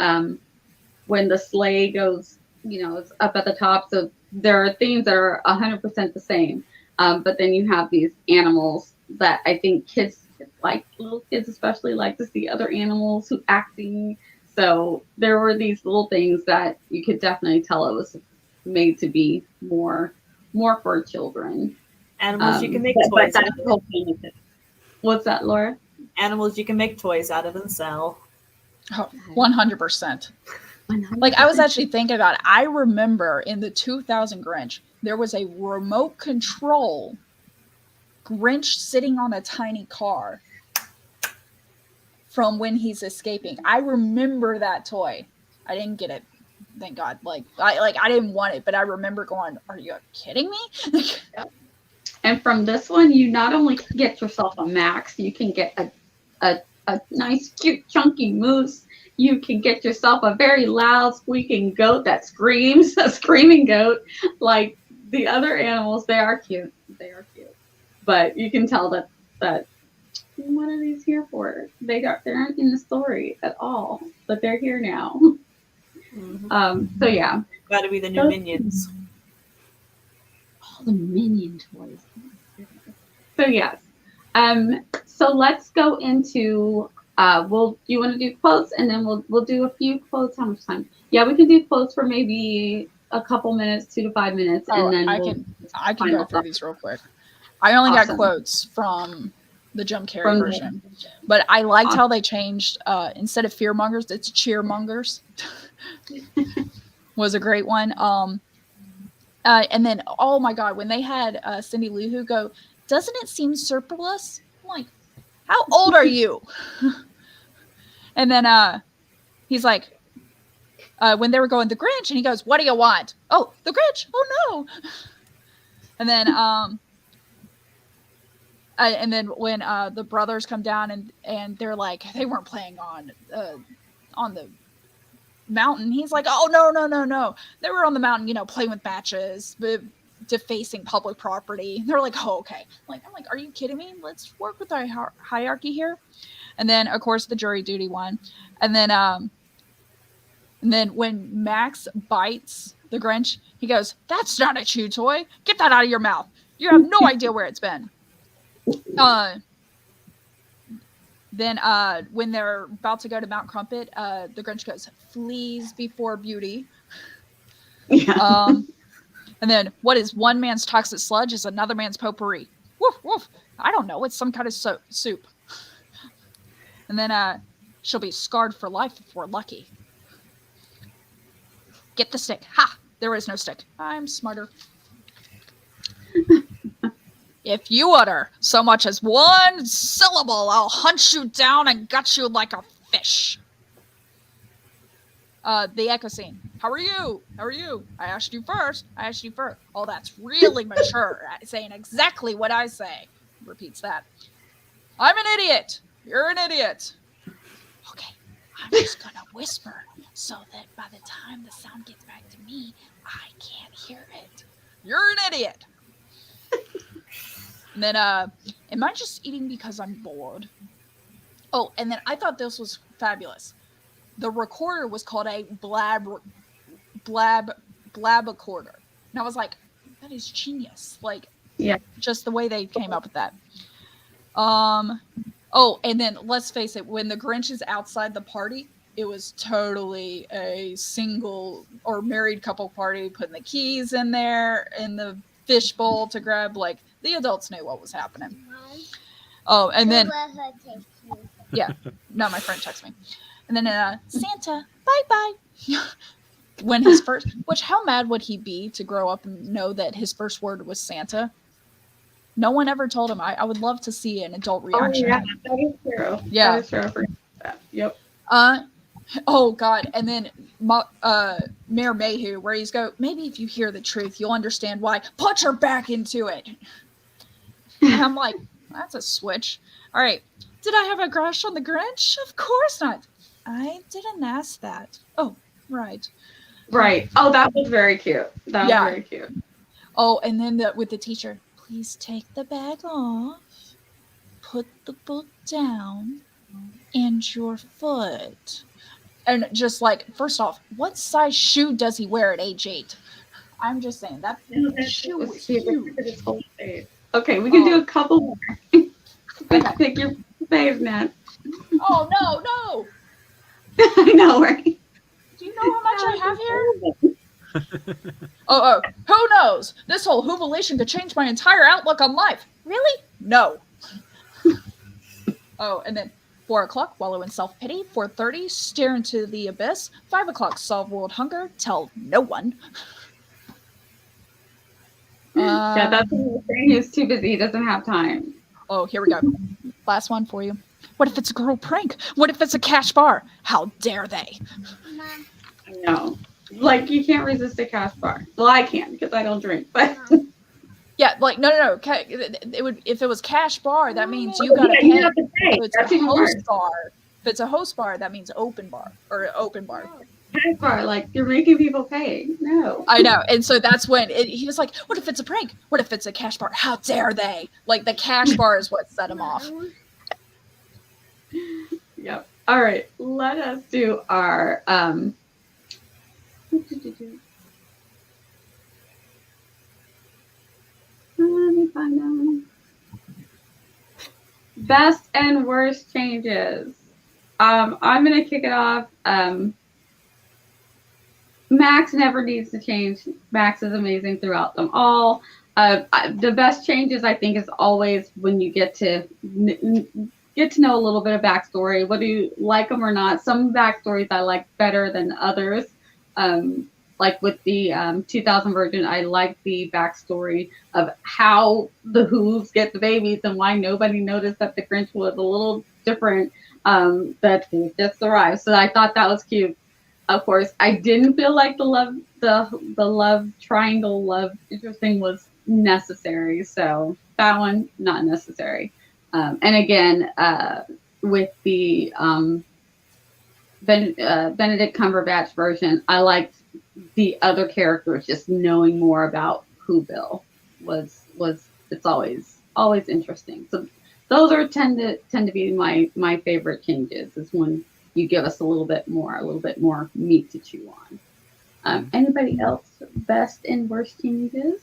when the sleigh goes, it's up at the top. So there are things that are 100% the same. But then you have these animals that I think kids, like little kids especially, like to see other animals who acting. So there were these little things that you could definitely tell it was made to be more for children. Animals you can make toys out of. What's that, Laura? Animals you can make toys out of and sell. Oh, 100%. Like, I was actually thinking about it. I remember in the 2000 Grinch, there was a remote control Grinch sitting on a tiny car from when he's escaping. I remember that toy. I didn't get it. Thank God. I didn't want it, but I remember going, "Are you kidding me?" And from this one, you not only can get yourself a Max, you can get a nice, cute, chunky moose. You can get yourself a very loud, squeaking goat that screams, a screaming goat. Like the other animals, they are cute. But you can tell that what are these here for? They aren't in the story at all, but they're here now. Mm-hmm. So yeah, got to be the new Minions. All the Minion toys. So yes, so let's go into. Do you want to do quotes, and then we'll do a few quotes. How much time? Yeah, we can do quotes for maybe a couple minutes, 2 to 5 minutes, and then I can go through these real quick. I only got quotes from the Jim Carrey version, but I liked how they changed. Instead of fearmongers, it's cheermongers. Was a great one. And then, oh my God, when they had Cindy Lou Who go, "Doesn't it seem surplus?" I'm like, "How old are you?" And then he's like, when they were going, "The Grinch," and he goes, "What do you want?" "Oh, the Grinch." "Oh no." And then when the brothers come down and they're like, they weren't playing on the mountain. He's like, "Oh no. They were on the mountain, playing with matches, defacing public property." They're like, "Oh, okay." I'm like, are you kidding me? Let's work with our hierarchy here. And then, of course, the jury duty one. And then when Max bites the Grinch, he goes, "That's not a chew toy. Get that out of your mouth. You have no idea where it's been." Then when they're about to go to Mount Crumpet, the Grinch goes, "Fleas before beauty." Yeah. And then, "What is one man's toxic sludge is another man's potpourri." Woof, woof. I don't know. It's some kind of soup. And then she'll be scarred for life if we're lucky. Get the stick. Ha! There is no stick. I'm smarter. "If you utter so much as one syllable, I'll hunt you down and gut you like a fish." The echo scene. How are you? I asked you first. Oh, that's really mature. Saying exactly what I say. Repeats that. "I'm an idiot. You're an idiot." "Okay, I'm just gonna whisper so that by the time the sound gets back to me, I can't hear it. You're an idiot." And then, "Am I just eating because I'm bored?" Oh, and then I thought this was fabulous. The recorder was called a blabacorder. And I was like, that is genius. Yeah. Just the way they came up with that. Oh, and then let's face it, when the Grinch is outside the party, it was totally a single or married couple party, putting the keys in there in the fishbowl to grab. Like, the adults knew what was happening. Oh, and then yeah, no, my friend texts me, and then Santa, bye. When his first, which how mad would he be to grow up and know that his first word was Santa? No one ever told him. I would love to see an adult reaction. Oh, yeah, that is true. Yeah. That is true. I forgot that. Yep. Oh God. And then Mayor Mayhew, where he's go, maybe if you hear the truth, you'll understand why. Put her back into it. And I'm like, that's a switch. All right. Did I have a crush on the Grinch? Of course not. I didn't ask that. Oh, right. Right. Oh, that was very cute. That was very cute. Oh, and then with the teacher, please take the bag off, put the book down, and your foot. And just like, first off, what size shoe does he wear at age 8? I'm just saying, that shoe was huge. Okay, we can do a couple more. Okay. Pick your fave, Nat. Oh, no. I know, right? Do you know how much I have here? Oh, who knows? This whole Whovelation could change my entire outlook on life. Really? No. Oh, and then 4 o'clock, wallow in self-pity. 4:30, stare into the abyss. 5 o'clock, solve world hunger. Tell no one. Yeah, that's what he's saying. He's too busy. He doesn't have time. Oh, here we go. Last one for you. What if it's a girl prank? What if it's a cash bar? How dare they? I know. Like, you can't resist a cash bar. Well, I can because I don't drink, but Yeah, like no. It would, if it was cash bar, that means you gotta pay. you have to pay. If it's That's a even host worse. bar, if it's a host bar, that means open bar or open bar. Cash bar, like, you're making people pay. No. I know, and so that's when he was like, "What if it's a prank? What if it's a cash bar? How dare they?" Like, the cash bar is what set him off. Yep. All right. Let us do our let me find them. Best and worst changes. I'm gonna kick it off. Max never needs to change. Max is amazing throughout them all. The best changes, I think, is always when you get to know a little bit of backstory, whether you like them or not. Some backstories I like better than others. Like with the 2000 version, I like the backstory of how the Who's get the babies and why nobody noticed that the Grinch was a little different. That he just arrived. So I thought that was cute. Of course, I didn't feel like the love triangle love interesting was necessary. So that one, not necessary. And again, with the Benedict Cumberbatch version, I liked the other characters just knowing more about who Bill was. It's always interesting. So those are tend to be my favorite changes. Is when you give us a little bit more meat to chew on. Anybody else? Best and worst changes?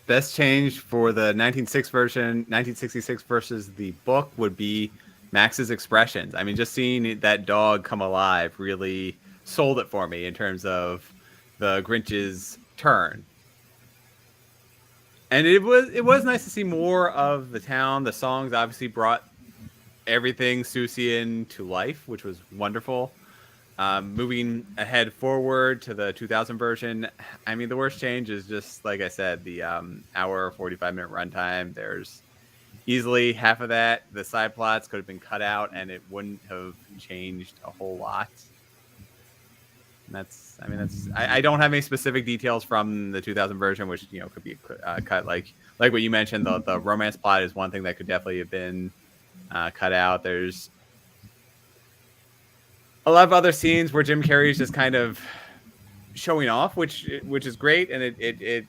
Best change for the 1966 versus the book would be Max's expressions. I mean, just seeing that dog come alive really sold it for me in terms of the Grinch's turn. And it was nice to see more of the town. The songs obviously brought everything Seussian to life, which was wonderful. Moving ahead forward to the 2000 version, I mean, the worst change is just, like I said, the hour, 45-minute runtime. There's easily half of that. The side plots could have been cut out, and it wouldn't have changed a whole lot. And I don't have any specific details from the 2000 version, which could be cut. Like what you mentioned, the romance plot is one thing that could definitely have been cut out. There's a lot of other scenes where Jim Carrey's just kind of showing off, which is great, and it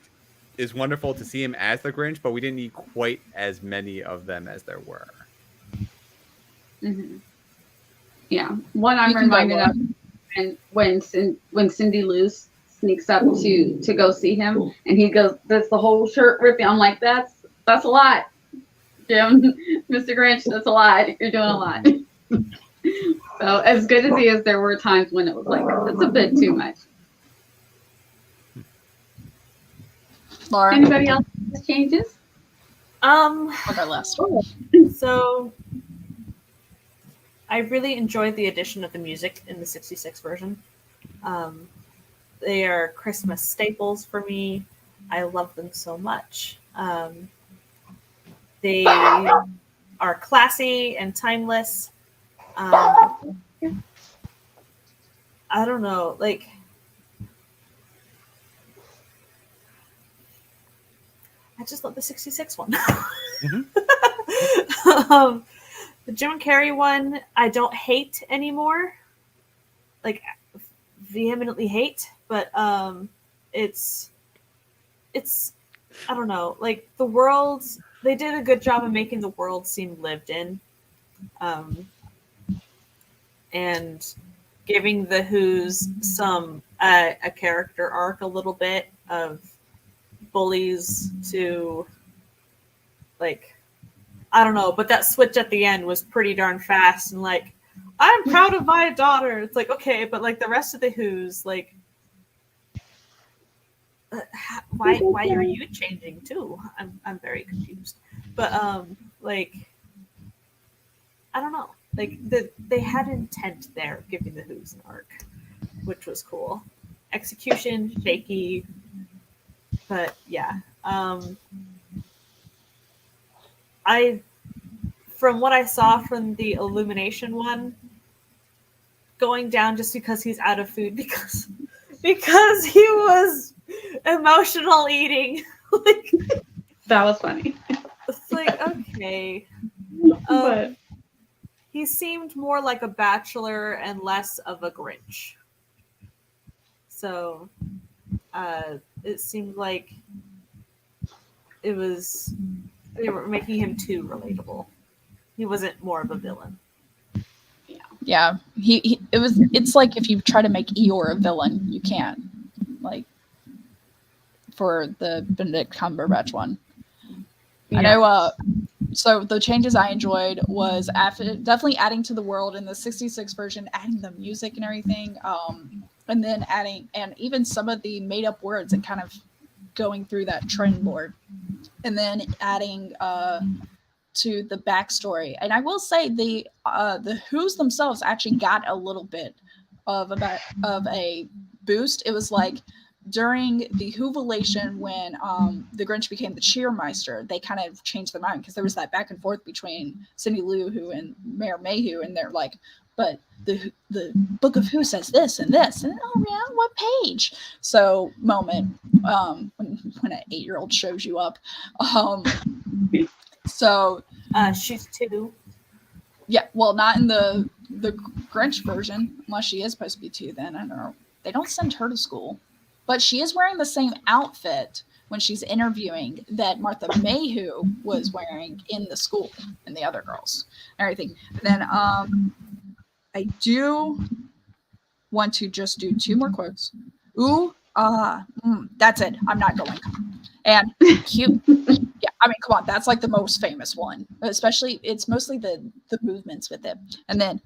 is wonderful to see him as the Grinch, but we didn't need quite as many of them as there were. Mm-hmm. Yeah, one I'm reminded of. And when Cindy Lou sneaks up to go see him, and he goes, "That's the whole shirt ripping." I'm like, that's a lot. Jim, Mr. Grinch, that's a lot. You're doing a lot. So as good as he is, there were times when it was like, that's a bit too much. Laura, Anybody else have changes? what's our last? So I really enjoyed the addition of the music in the 66 version. They are Christmas staples for me. I love them so much. They are classy and timeless. I don't know, like I just love the 66 one. The Jim Carrey one, I don't hate anymore. Like vehemently hate, but it's I don't know, like the world, they did a good job of making the world seem lived in. And giving the Who's some a character arc a little bit of bullies to, like, I don't know, but that switch at the end was pretty darn fast and like, I'm proud of my daughter. It's like, okay, but like the rest of the Who's, like, why are you changing too? I'm very confused. But like, I don't know. Like they had intent there, giving the Who's an arc, which was cool. Execution shaky, but yeah. From what I saw from the Illumination one, going down just because he's out of food because he was emotional eating. Like, That was funny. it's like, okay. But He seemed more like a bachelor and less of a Grinch. So it seemed like they were making him too relatable. He wasn't more of a villain. Yeah, it's like if you try to make Eeyore a villain, you can't. Like for the Benedict Cumberbatch one. yeah. I know. So the changes I enjoyed was definitely adding to the world in the 66 version, adding the music and everything, and then adding and even some of the made up words and kind of going through that trend board, and then adding to the backstory. And I will say the Who's themselves actually got a little bit of a boost. It was like during the Whovelation when the Grinch became the Cheermeister, they kind of changed their mind because there was that back and forth between Cindy Lou Who and Mayor Mayhew, and they're like, but the Book of Who says this and this, and oh yeah, what page? So moment when an 8-year-old shows you up. So She's 2. yeah, well, not in the Grinch version, unless she is supposed to be 2. Then I don't know. They don't send her to school, but she is wearing the same outfit when she's interviewing that Martha Mayhew was wearing in the school and the other girls and everything. And then I do want to just do 2 more quotes. Ooh, that's it. I'm not going. And cute. Yeah, I mean, come on. That's like the most famous one. Especially, it's mostly the movements with it. And then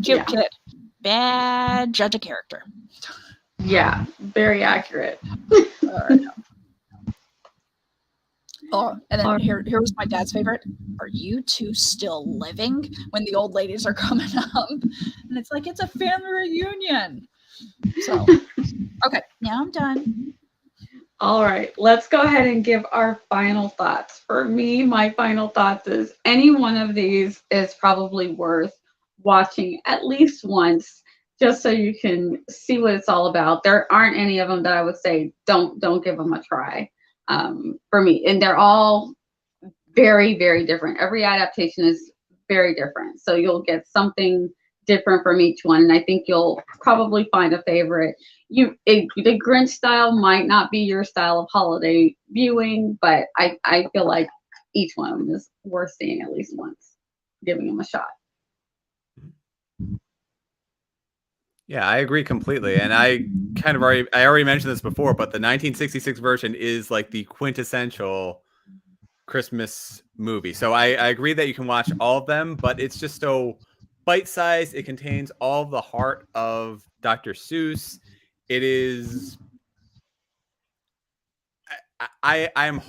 cute kid, bad judge of character. Yeah, very accurate. Oh, and then here was my dad's favorite. Are you 2 still living? When the old ladies are coming up, and it's like it's a family reunion. So, okay, now I'm done. All right, let's go ahead and give our final thoughts. For me, my final thoughts is any one of these is probably worth watching at least once, just so you can see what it's all about. There aren't any of them that I would say don't give them a try. For me, and they're all very, very different. Every adaptation is very different, so you'll get something different from each one, and I think you'll probably find a favorite. The Grinch style might not be your style of holiday viewing, but I feel like each one of them is worth seeing at least once, giving them a shot. Yeah, I agree completely. And I already mentioned this before, but the 1966 version is like the quintessential Christmas movie. So I agree that you can watch all of them, but it's just so bite-sized. It contains all the heart of Dr. Seuss. It is. I'm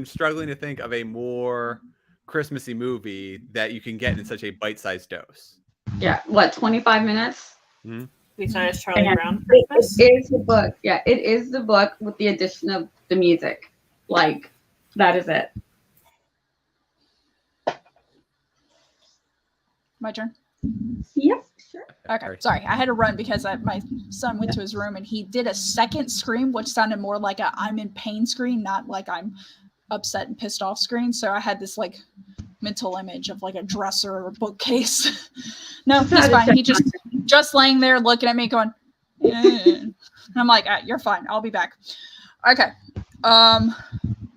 struggling to think of a more Christmassy movie that you can get in such a bite-sized dose. Yeah, what, 25 minutes? Mm-hmm. Besides Charlie And Brown Christmas. It is the book. Yeah, it is the book with the addition of the music. Like, that is it. My turn. Yep, sure. Okay, sorry. I had to run because my son went to his room and he did a second scream, which sounded more like a I'm in pain scream, not like I'm upset and pissed off scream. So I had this like mental image of like a dresser or a bookcase. No, he's fine. He just laying there looking at me going, and I'm like, you're fine. I'll be back. Okay.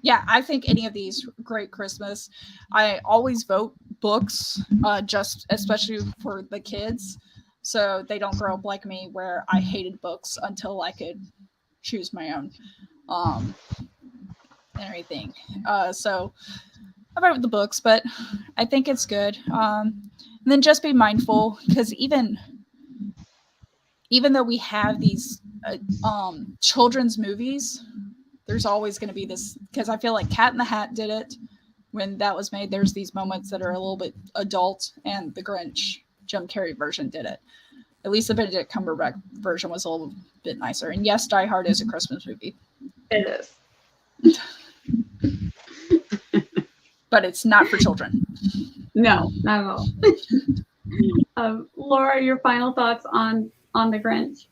Yeah, I think any of these great Christmas. I always vote books, just especially for the kids, so they don't grow up like me where I hated books until I could choose my own, and everything. So I vote with the books, but I think it's good. And then just be mindful, because even though we have these children's movies, there's always going to be this, because I feel like Cat in the Hat did it when that was made. There's these moments that are a little bit adult, and the Grinch Jim Carrey version did it. At least the Benedict Cumberbatch version was a little bit nicer. And yes, Die Hard is a Christmas movie. It is. But it's not for children. No, not at all. Laura, your final thoughts on the Grinch?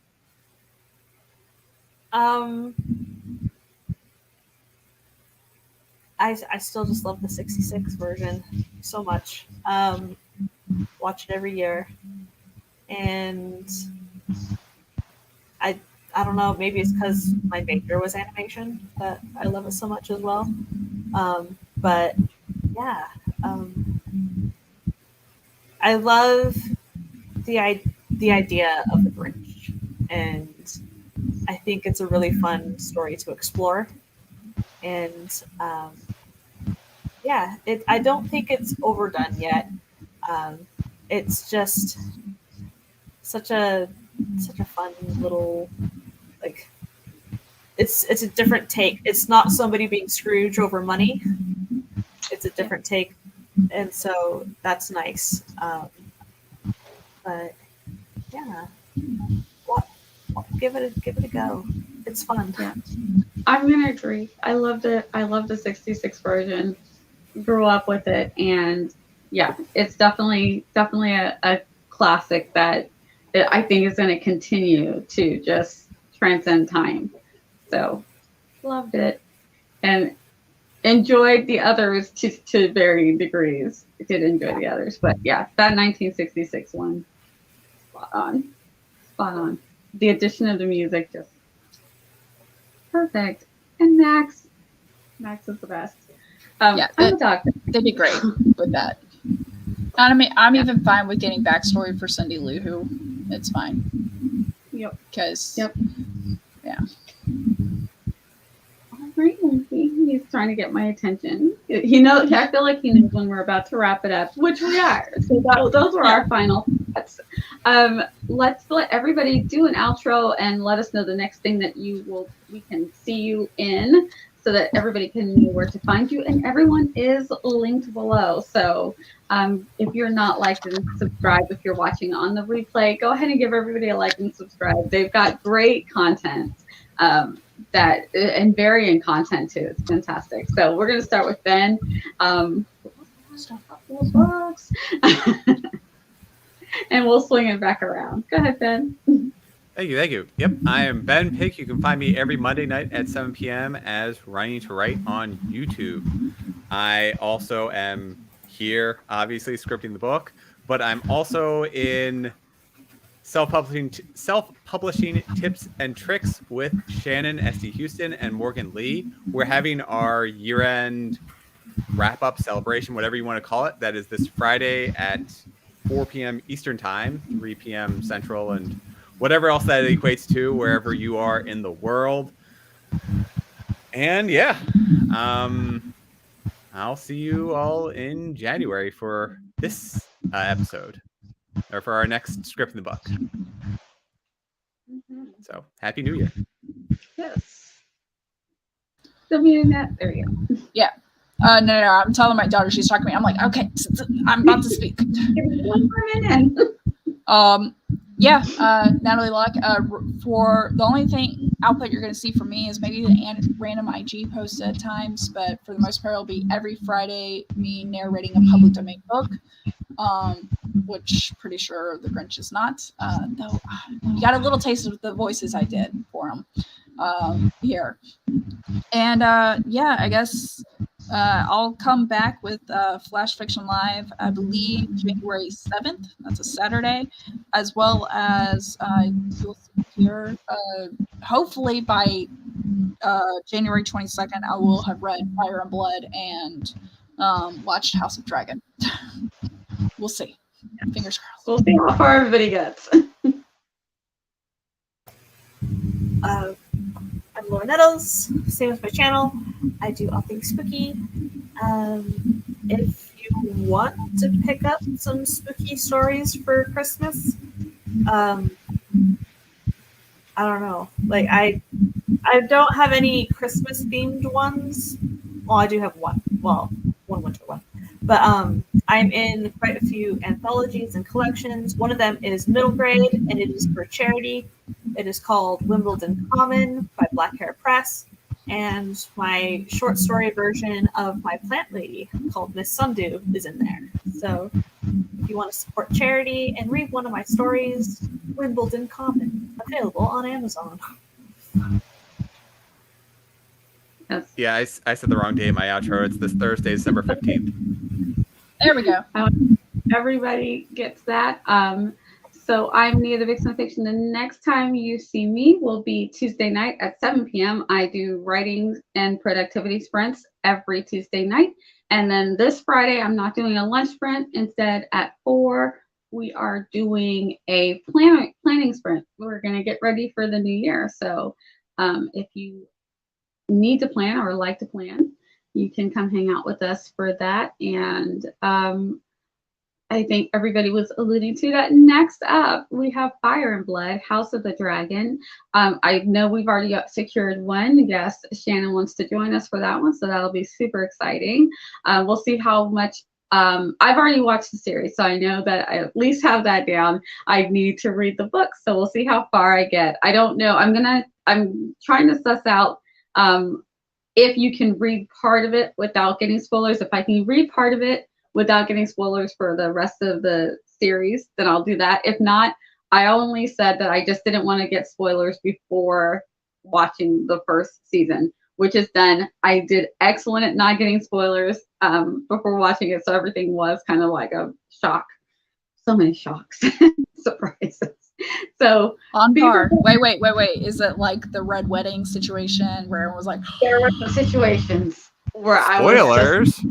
I still just love the 66 version so much. Watch it every year. And I don't know, maybe it's because my major was animation that I love it so much as well. But yeah, I love the idea of the Grinch, and I think it's a really fun story to explore. And yeah, I don't think it's overdone yet. It's just such a fun little, like, it's a different take. It's not somebody being Scrooge over money. It's a different take, and so that's nice. But yeah, give it a go. It's fun. Yeah, I'm gonna agree. I loved it. I love the 66 version. Grew up with it, and yeah, it's definitely a classic that I think is going to continue to just transcend time. So loved it, and enjoyed the others to varying degrees. I did enjoy the others, but yeah, that 1966 one, spot on. The addition of the music, just perfect. And Max is the best. Yeah, I'm a doctor. They'd be great with that. I'm even fine with getting backstory for Cindy Lou Who. It's fine. Yep. Because Yep. Yeah. All right, he's trying to get my attention. He knows. I feel like he knows when we're about to wrap it up, which we are. So those are our final thoughts. Let's let everybody do an outro and let us know the next thing that we can see you in, so that everybody can know where to find you. And everyone is linked below. So if you're not liked and subscribed, if you're watching on the replay, go ahead and give everybody a like and subscribe. They've got great content, and varying content too. It's fantastic. So we're gonna start with Ben. Books. And we'll swing it back around. Go ahead, Ben. Thank you. Yep, I am Ben Pick. You can find me every Monday night at 7 p.m. as Writing to Write on YouTube. I also am here, obviously, scripting the book, but I'm also in self-publishing tips and tricks with Shannon S.D. Houston and Morgan Lee. We're having our year-end wrap-up celebration, whatever you want to call it. That is this Friday at 4 p.m. Eastern Time, 3 p.m. Central, and whatever else that equates to, wherever you are in the world. And yeah, I'll see you all in January for this episode, or for our next script in the book. Mhm. So happy New Year. Yes. WNet. There you go. No, I'm telling my daughter she's talking to me. I'm like, okay, I'm about to speak. Give me one more minute. Natalie Locke. For the only thing output you're going to see from me is maybe the random IG posts at times, but for the most part, it'll be every Friday me narrating a public domain book, which pretty sure the Grinch is not. Though you got a little taste of the voices I did for him here, and I guess. I'll come back with Flash Fiction Live, I believe, January 7th. That's a Saturday. As well as you'll see here, hopefully by January 22nd, I will have read Fire and Blood and watched House of Dragon. We'll see. Fingers crossed. We'll see how far everybody gets. I'm Laura Nettles, same as my channel. I do all things spooky. If you want to pick up some spooky stories for Christmas, I don't know. Like I don't have any Christmas themed ones. Well, I do have one. Well, one winter one. But I'm in quite a few anthologies and collections. One of them is middle grade, and it is for charity. It is called Wimbledon Common by Black Hair Press. And my short story version of My Plant Lady called Miss Sundew is in there. So if you want to support charity and read one of my stories, Wimbledon Common, available on Amazon. Yes. Yeah, I said the wrong day in my outro. It's this Thursday, December 15th. There we go. Everybody gets that. So I'm Nia the Vixen of Fiction. The next time you see me will be Tuesday night at 7 p.m. I do writing and productivity sprints every Tuesday night. And then this Friday, I'm not doing a lunch sprint. Instead, at 4, we are doing a planning sprint. We're going to get ready for the new year. So if you need to plan or like to plan, you can come hang out with us for that. And I think everybody was alluding to that. Next up, we have Fire and Blood, House of the Dragon. I know we've already secured one guest. Shannon wants to join us for that one, so that'll be super exciting. We'll see how much. I've already watched the series, so I know that I at least have that down. I need to read the book, so we'll see how far I get. I don't know. I'm trying to suss out if you can read part of it without getting spoilers. If I can read part of it without getting spoilers for the rest of the series, then I'll do that. If not, I only said that I just didn't want to get spoilers before watching the first season, which is done. I did excellent at not getting spoilers before watching it, so everything was kind of like a shock. So many shocks, surprises. So On par. Wait. Is it like the Red Wedding situation where everyone was like, there were some situations where Spoilers.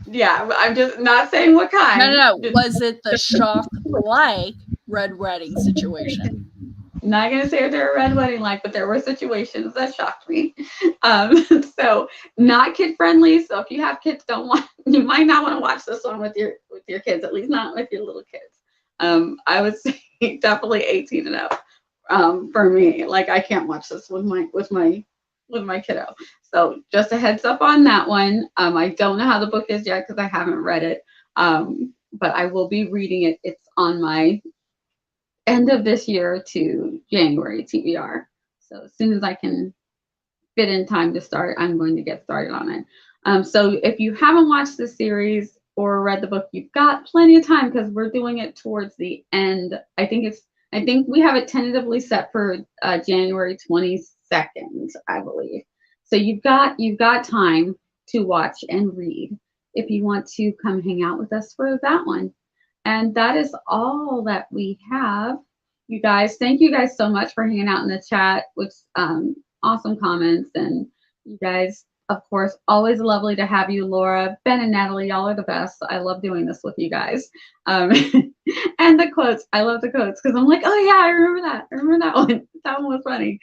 Yeah, I'm just not saying what kind. No. Was it the shock like Red Wedding situation? Not gonna say they're a red wedding like, but there were situations that shocked me. So not kid friendly. So if you have kids, you might not want to watch this one with your kids. At least not with your little kids. I would say definitely 18 and up. For me, like I can't watch this with my kiddo. So just a heads up on that one. I don't know how the book is yet because I haven't read it. But I will be reading it. It's on my end of this year to January TBR. So as soon as I can fit in time to start, I'm going to get started on it. So if you haven't watched the series or read the book, you've got plenty of time because we're doing it towards the end. I think we have it tentatively set for January 22nd, I believe. So you've got time to watch and read if you want to come hang out with us for that one. And that is all that we have. You guys, thank you guys so much for hanging out in the chat with awesome comments. And you guys of course, always lovely to have you, Laura. Ben and Natalie, y'all are the best. I love doing this with you guys. And the quotes. I love the quotes because I'm like, oh yeah, I remember that. I remember that one. That one was funny.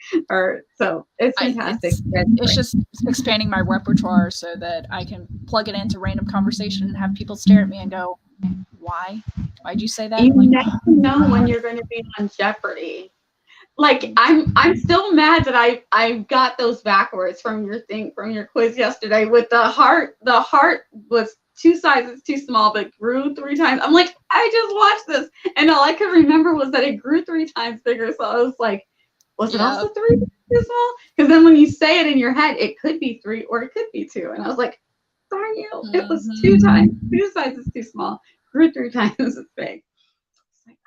So it's fantastic. It's just expanding my repertoire so that I can plug it into random conversation and have people stare at me and go, why? Why'd you say that? You Like, never know when you're going to be on Jeopardy. Like I'm still mad that I got those backwards from your quiz yesterday with the heart. The heart was 2 sizes too small but grew 3 times. I'm like, I just watched this and all I could remember was that it grew 3 times bigger. So I was like, was it also 3 too small? Because then when you say it in your head, it could be 3 or it could be 2. And I was like, darn you, it was 2 sizes too small, grew 3 times as big. It's like,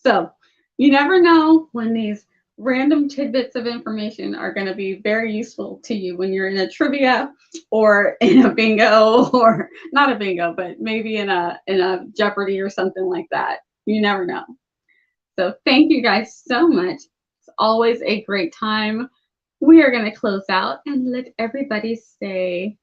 So you never know when these random tidbits of information are going to be very useful to you when you're in a trivia or in a bingo, or not a bingo, but maybe in a Jeopardy or something like that. You never know. So thank you guys so much. It's always a great time. We are going to close out and let everybody say